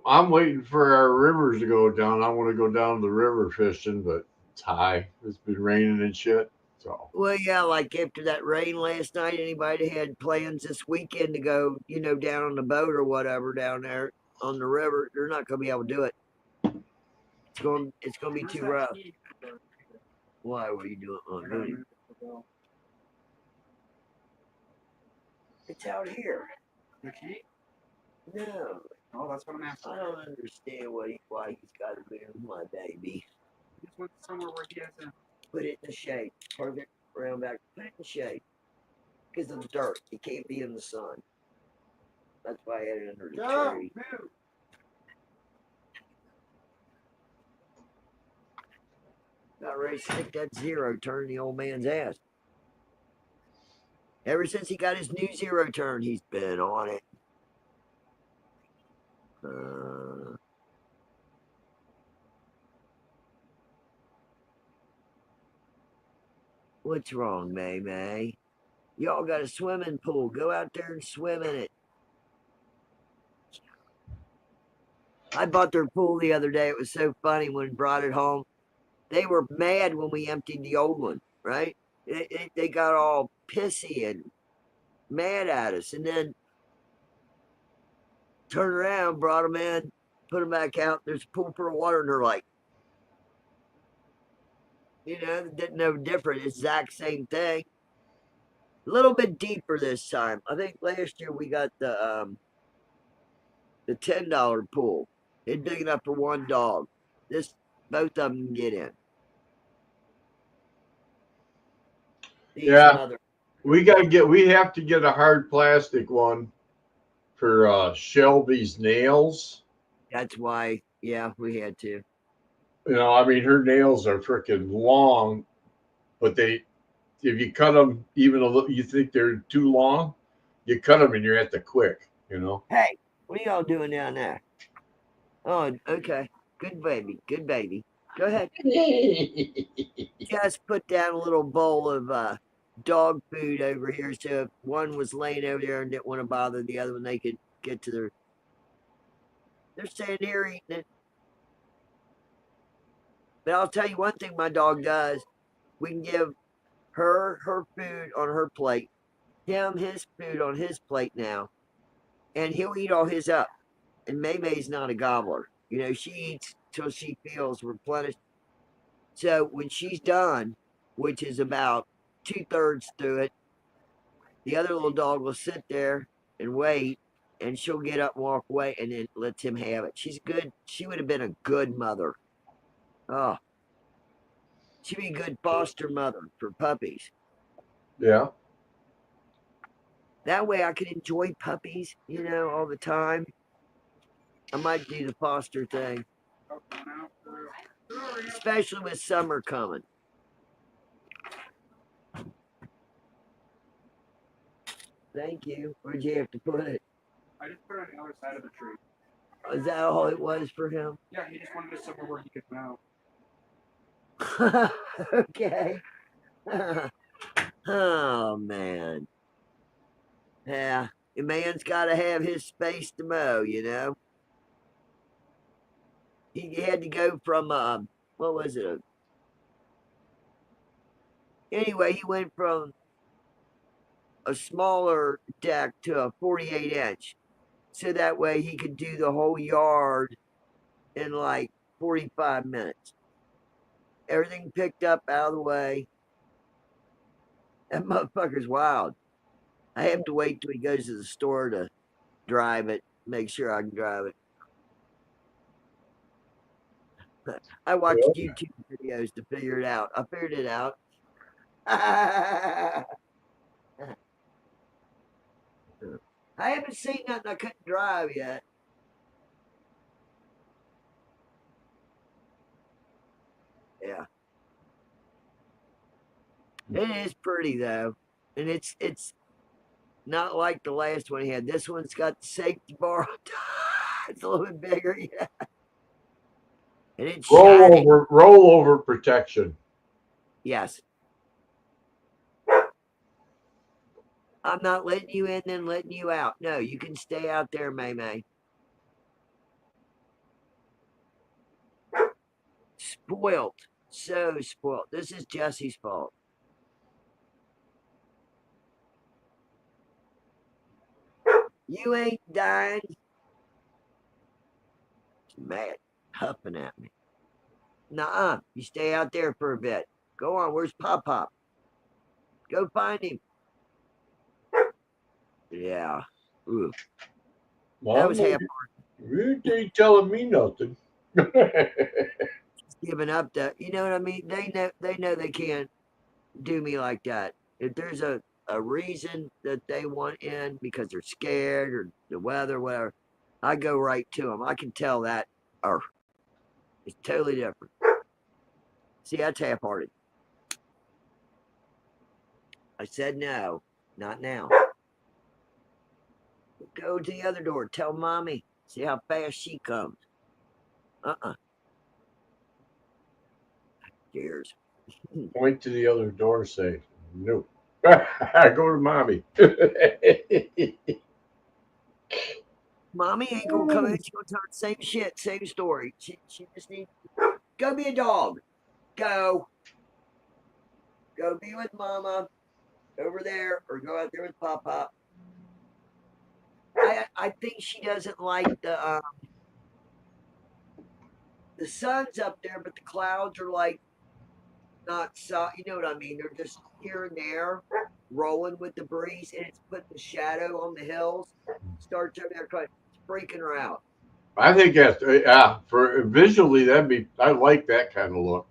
I'm waiting for our rivers to go down. I want to go down the river fishing, but it's high. It's been raining and shit. So Well, yeah, like after that rain last night, anybody that had plans this weekend to go, down on the boat or whatever down there on the river, they're not going to be able to do it. It's going to be Where's too that rough. key? Why were you doing I on gotta doing? move the bell. It's out here. The key? No, Oh, that's what I'm asking. I don't understand why he's got to move my baby. He just went somewhere where he has a. Put it in the shade. Part of it around back. Put it in the shade. Because of the dirt. He can't be in the sun. That's why I had it under the Go! tree. Move! Got ready to stick that zero turn in the old man's ass. Ever since he got his new zero turn, he's been on it. What's wrong, May May? Y'all got a swimming pool. Go out there and swim in it. I bought their pool the other day. It was so funny when we brought it home. They were mad when we emptied the old one, right? They got all pissy and mad at us. And then turned around, brought them in, put them back out. There's a pool full of water, and they're like, didn't know different. Exact same thing. A little bit deeper this time. I think last year we got the $10 pool. It's big enough for one dog. This both of them can get in. Need Yeah. some other- we have to get a hard plastic one for Shelby's nails. That's why, yeah, we had to. I mean, her nails are freaking long, but if you cut them even a little, you think they're too long, you cut them and you're at the quick. Hey, what are y'all doing down there? Oh, okay. Good baby. Good baby. Go ahead. Just put down a little bowl of dog food over here. So if one was laying over there and didn't want to bother the other one, they could get to they're staying here eating it. But I'll tell you one thing my dog does. We can give her food on her plate, him his food on his plate now, and he'll eat all his up. And May May's not a gobbler. She eats till she feels replenished. So when she's done, which is about 2/3 through it, the other little dog will sit there and wait, and she'll get up and walk away, and then lets him have it. She's good. She would have been a good mother. Oh, she'd be a good foster mother for puppies. Yeah. That way I could enjoy puppies, all the time. I might do the foster thing, Oh, going out. Through. especially with summer coming. Thank you. Where'd you have to put it? I just put it on the other side of the tree. Is that all it was for him? Yeah, he just wanted it somewhere where he could mount. Okay. Oh man. Yeah, a man's got to have his space to mow. He had to go from what was it? Anyway, he went from a smaller deck to a 48-inch, so that way he could do the whole yard in like 45 minutes. Everything picked up out of the way. That motherfucker's wild. I have to wait till he goes to the store to drive it, make sure I can drive it. I watched YouTube videos to figure it out. I figured it out. I haven't seen nothing I couldn't drive yet. Yeah. It is pretty though. And it's not like the last one he had. This one's got the safety bar on top. It's a little bit bigger, yeah. And it's shiny. Rollover protection. Yes. I'm not letting you in then letting you out. No, you can stay out there, May May. Spoiled. So spoiled. This is Jesse's fault. You ain't dying. She's mad, huffing at me. Nuh-uh. You stay out there for a bit. Go on. Where's Pop Pop? Go find him. Yeah. Ooh. That was half You ain't telling me nothing. giving up. That you know what I mean. They know they can't do me like that. If there's a reason that they want in because they're scared or the weather, whatever, I go right to them. I can tell that. Or it's totally different. See, that's half-hearted. I said no, not now. Go to the other door. Tell mommy. See how fast she comes. Cheers. Point to the other door, say, no. Go to mommy. Mommy ain't gonna come in. She's gonna tell her the same shit, same story. She just needs go be a dog. Go. Go be with mama over there or go out there with Pop Pop. I think she doesn't like the sun's up there, but the clouds are like not so you know what I mean? They're just here and there, rolling with the breeze, and it's putting the shadow on the hills. Starts over there, it's freaking her out. I think that's yeah. For visually, that'd be. I like that kind of look.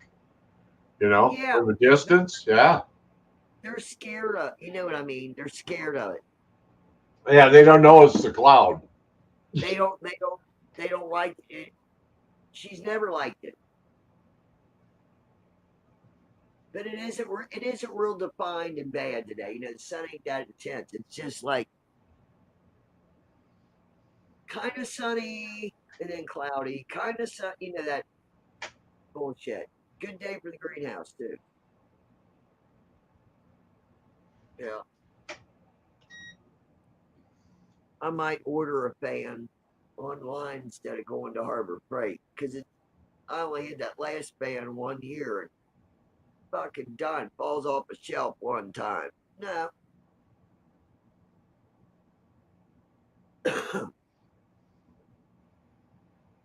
You know, Yeah. from a distance. Yeah. They're scared of you know what I mean? They're scared of it. Yeah, they don't know it's the cloud. They don't like it. She's never liked it. But it isn't real defined and bad today. You know, the sun ain't that intense. It's just like kind of sunny and then cloudy, kind of sun. You know that bullshit. Good day for the greenhouse too. Yeah, I might order a fan online instead of going to Harbor Freight because I only had that last fan 1 year and fucking done falls off a shelf one time. No.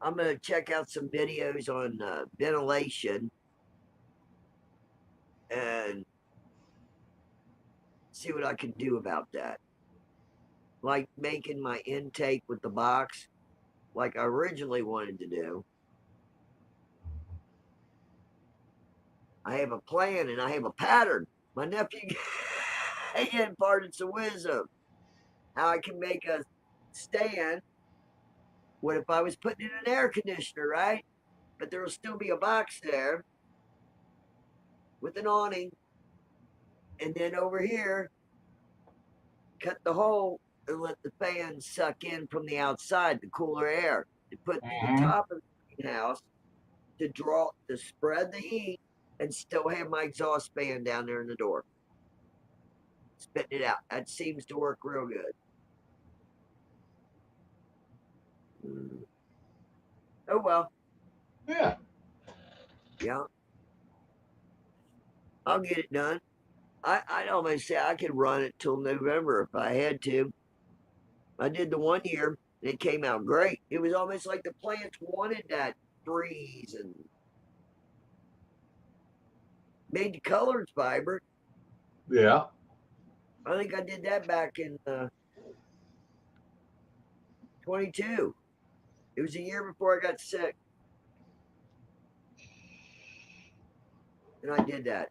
I'm gonna check out some videos on ventilation and see what I can do about that. Like making my intake with the box, like I originally wanted to do. I have a plan and I have a pattern. My nephew he imparted some wisdom. How I can make a stand. What if I was putting in an air conditioner, right? But there will still be a box there with an awning. And then over here, cut the hole and let the fan suck in from the outside, the cooler air. To put the top of the greenhouse to spread the heat and still have my exhaust fan down there in the door. Spitting it out. That seems to work real good. Oh well. Yeah. Yeah. I'll get it done. I'd almost say I could run it till November if I had to. I did the 1 year and it came out great. It was almost like the plants wanted that breeze and made the colors vibrant. Yeah. I think I did that back in 22. It was a year before I got sick. And I did that.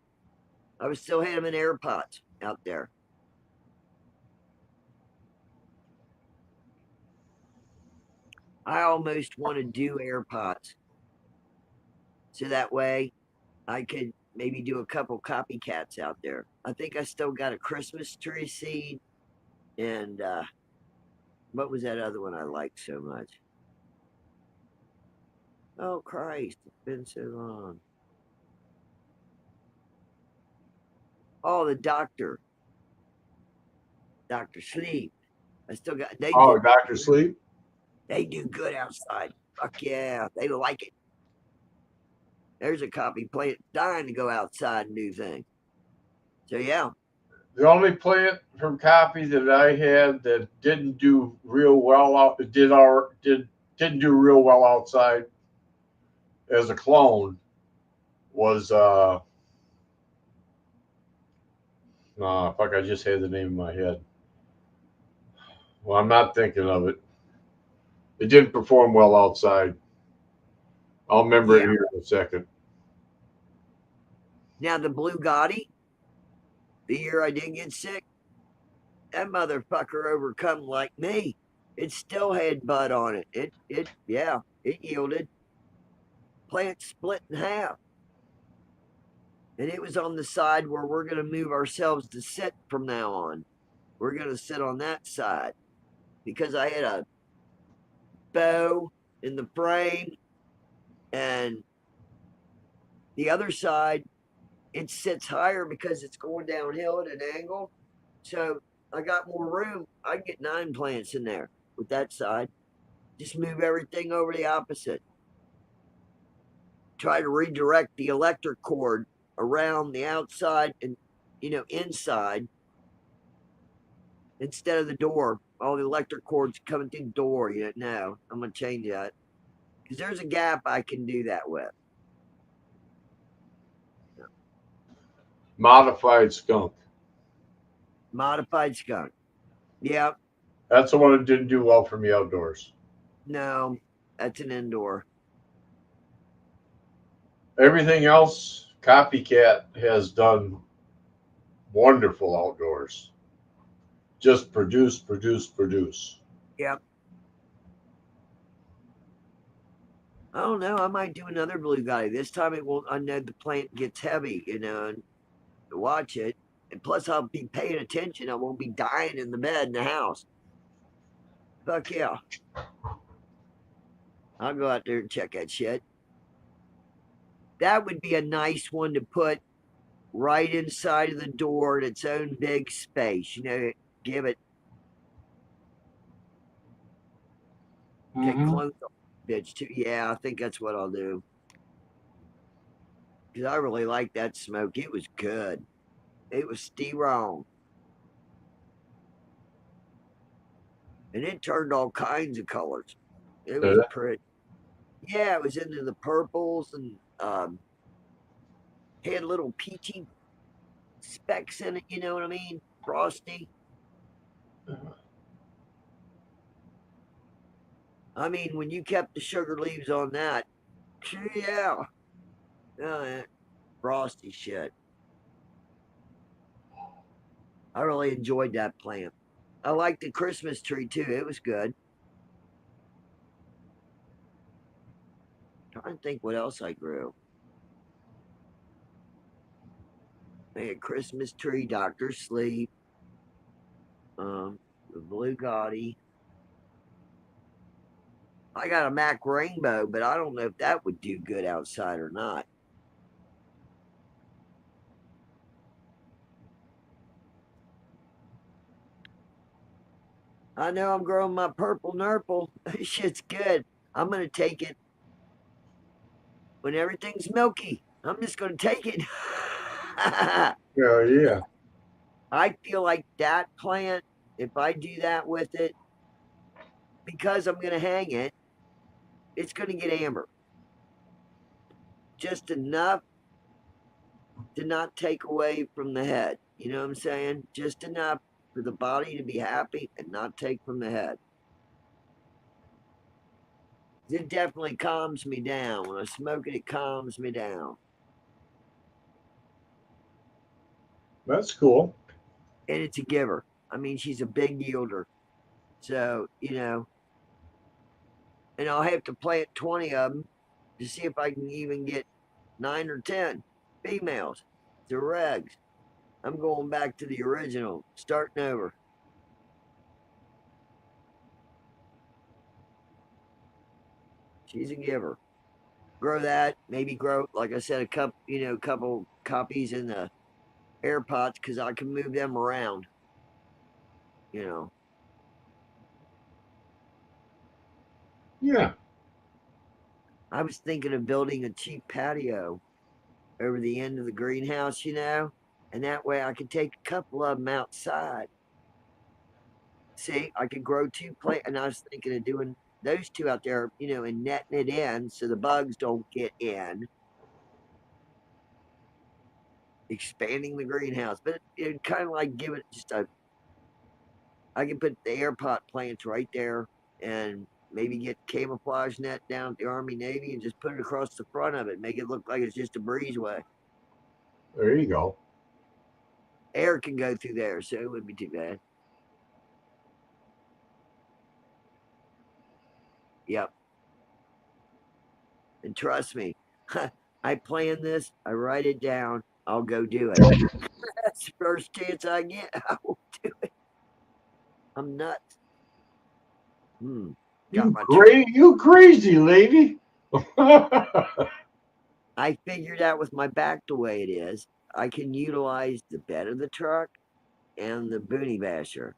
I was still having air pots out there. I almost want to do air pots. So that way I could maybe do a couple copycats out there. I think I still got a Christmas tree seed and what was that other one I liked so much? Oh Christ, it's been so long. Oh, the Dr. Sleep. I still got Oh, Dr. Sleep. They do good outside. Fuck yeah, they like it. There's a copy plant dying to go outside and do things. So yeah, The only plant from Copy that I had that didn't do real well out didn't do real well outside as a clone was fuck, I just had the name in my head. Well, I'm not thinking of it. It didn't perform well outside. I'll remember it Yeah. here in a second. Now the Blue Gotti, the year I did get sick, that motherfucker overcome like me. It still had bud on it. It yielded. Plant split in half. And it was on the side where we're gonna move ourselves to sit from now on. We're gonna sit on that side. Because I had a bow in the frame and the other side it sits higher because it's going downhill at an angle. So I got more room. I can get 9 plants in there with that side. Just move everything over the opposite. Try to redirect the electric cord around the outside and inside instead of the door. All the electric cords coming through the door. No, I'm gonna change that because there's a gap I can do that with. Modified skunk. Modified skunk. Yep. That's the one that didn't do well for me outdoors. No, that's an indoor. Everything else, Copycat has done wonderful outdoors. Just produce, produce, produce. Yep. I don't know. I might do another Blue Gotti. This time it won't. I know the plant gets heavy, and to watch it. And plus, I'll be paying attention. I won't be dying in the bed in the house. Fuck yeah. I'll go out there and check that shit. That would be a nice one to put right inside of the door in its own big space. Give it. Get close bitch too. Yeah, I think that's what I'll do. Because I really like that smoke. It was good. It was strong. And it turned all kinds of colors. It was pretty. Yeah, it was into the purples and had little peachy specks in it. You know what I mean? Frosty. I mean, when you kept the sugar leaves on that, yeah, frosty shit. I really enjoyed that plant. I liked the Christmas tree too. It was good. Trying to think what else I grew. I had Christmas tree, Dr. Sleep, the Blue Gotti. I got a Mac Rainbow, but I don't know if that would do good outside or not. I know I'm growing my purple nurple. Shit's good. I'm gonna take it when everything's milky. I'm just gonna take it. Yeah. I feel like that plant, if I do that with it, because I'm gonna hang it, it's gonna get amber. Just enough to not take away from the head. You know what I'm saying? Just enough for the body to be happy and not take from the head. It definitely calms me down. When I smoke it, it calms me down. That's cool. And it's a giver. I mean, she's a big yielder. So, and I'll have to plant 20 of them to see if I can even get 9 or 10 females. The regs. I'm going back to the original, starting over. She's a giver. Grow that, maybe grow, like I said, a couple copies in the air pots because I can move them around. Yeah. I was thinking of building a cheap patio over the end of the greenhouse, And that way I could take a couple of them outside. See, I could grow 2 plants, and I was thinking of doing those 2 out there, and netting it in so the bugs don't get in. Expanding the greenhouse, but it kind of like give it just I can put the air pot plants right there and maybe get camouflage net down at the Army Navy and just put it across the front of it, make it look like it's just a breezeway. There you go. Air can go through there, so it wouldn't be too bad. Yep. And trust me, I plan this, I write it down, I'll go do it. That's the first chance I get, I will do it. I'm nuts. You crazy lady. I figured out with my back the way it is, I can utilize the bed of the truck and the boonie basher.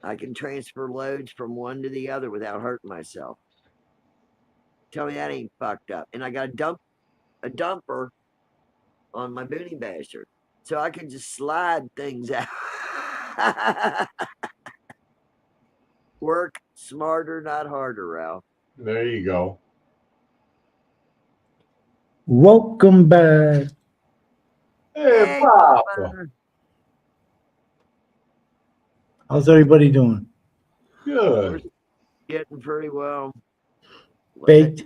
I can transfer loads from one to the other without hurting myself. Tell me that ain't fucked up. And I got a dumper on my boonie basher. So I can just slide things out. Work smarter, not harder, Ralph. There you go. Welcome back. Hey, Papa. Papa. How's everybody doing? Good. Getting pretty well. Baked?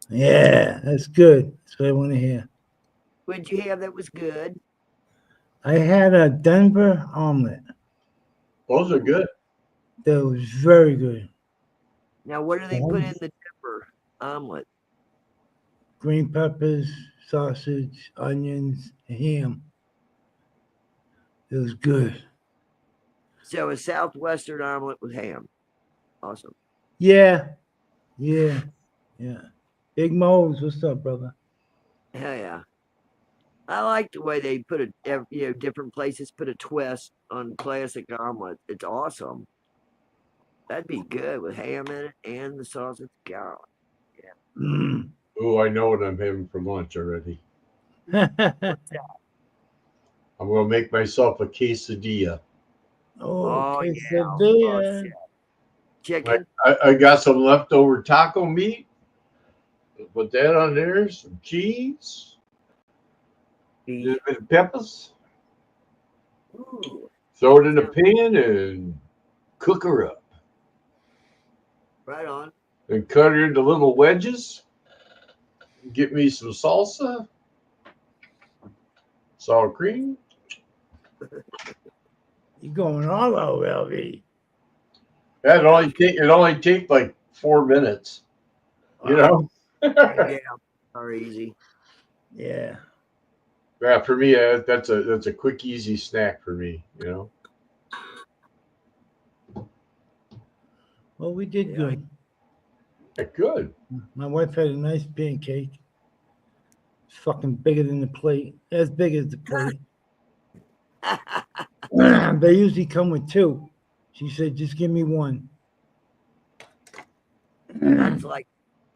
Yeah, that's good. That's what I want to hear. What'd you have that was good? I had a Denver omelet. Those are good. That was very good. Now, what do they put in the Denver omelet? Green peppers, sausage, onions, ham. It was good. So a southwestern omelet with ham. Awesome. Yeah. Big Mo's, what's up, brother? Hell yeah. I like the way they put different places put a twist on classic omelet. It's awesome. That'd be good with ham in it and the sausage. God. Mm. Oh, I know what I'm having for lunch already. I'm going to make myself a quesadilla. Oh, yeah. quesadilla. Chicken. I got some leftover taco meat. Put that on there, some cheese, a Beef. little bit of peppers. Ooh, Throw it in a pan and cook her up. right on. Then cut her into little wedges. Get me some salsa, sour cream. You going all out, LV. It only take like 4 minutes. You know? Yeah, are easy. Yeah. Yeah, for me, that's a quick, easy snack for me. You know. Well, we did Yeah. good. Yeah, good. My wife had a nice pancake. It's fucking bigger than the plate. As big as the plate. They usually come with 2. She said, just give me 1. That's like,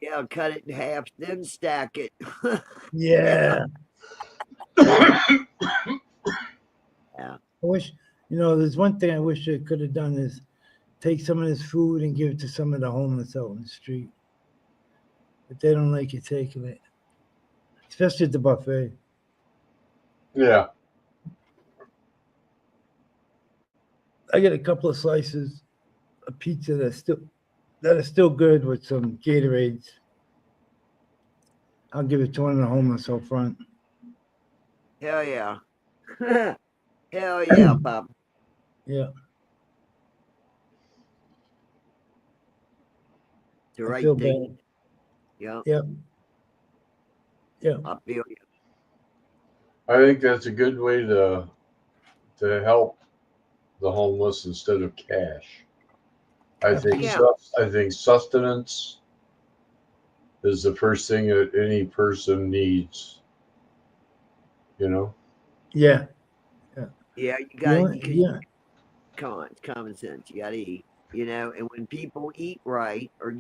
yeah, cut it in half, then stack it. Yeah. Yeah. I wish, there's one thing I wish I could have done is take some of this food and give it to some of the homeless out in the street. But they don't like you taking it, especially at the buffet. Yeah. I get a couple of slices of pizza that are still good with some Gatorades. I'll give it to one of the homeless out front. Hell yeah. Hell yeah, Pop. Yeah. The I right feel thing. bad. Yeah. Yeah. I feel you. I think that's a good way to help the homeless instead of cash. I think sustenance is the first thing that any person needs. You know. Yeah, Yeah. you gotta Yeah. it's common sense. You gotta eat. And when people eat right or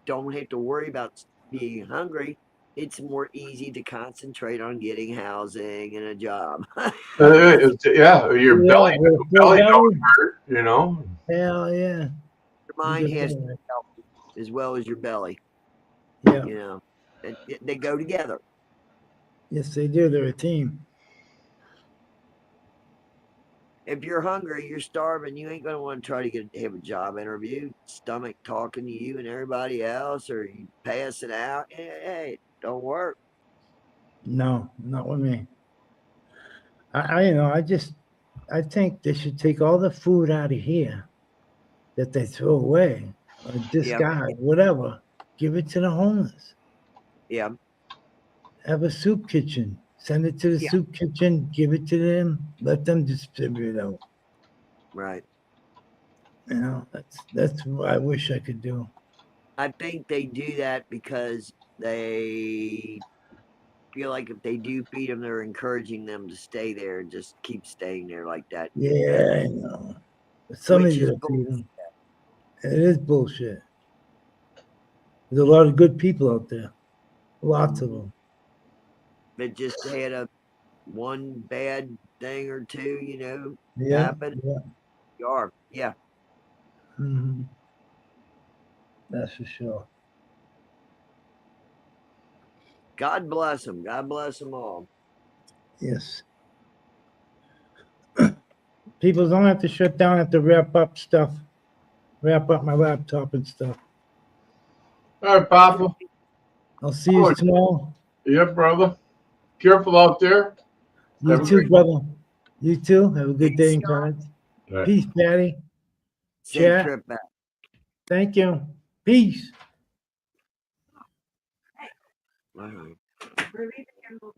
don't have to worry about being hungry, it's more easy to concentrate on getting housing and a job. Yeah, your Yeah, belly, well, belly that don't was- hurt, you know. Hell yeah. Your mind You has got to be healthy as well as your belly. that. Yeah. You know, they go together. Yes, they do. They're a team. If you're hungry, you're starving, you ain't gonna want to try to have a job interview, stomach talking to you and everybody else, or you passing out. Hey, it don't work. No, not with me. I think they should take all the food out of here that they throw away or discard, whatever. Give it to the homeless. Yeah, Have a soup kitchen. Send it to the Yeah. soup kitchen. Give it to them. Let them distribute it out. right. You know, that's what I wish I could do. I think they do that because they feel like if they do feed them, they're encouraging them to stay there and just keep staying there like that. Yeah, I know. But somebody's is gonna feed them. It is bullshit. There's a lot of good people out there. Lots of them. That just had a one bad thing or two, Yeah. happen. Yeah. You are. Yeah. hmm That's for sure. God bless them. God bless them all. Yes. People don't have to shut down. I have to wrap up stuff. Wrap up my laptop and stuff. All right, Papa. I'll see you Oh. tomorrow. Yeah, brother. Careful out there. You Have a too, great- brother. You too. Have a good day in Thanks, Scott. college. All right. Peace, Patty. Safe Chat. trip back. Thank you. Peace. Wow. We're leaving in a little bit.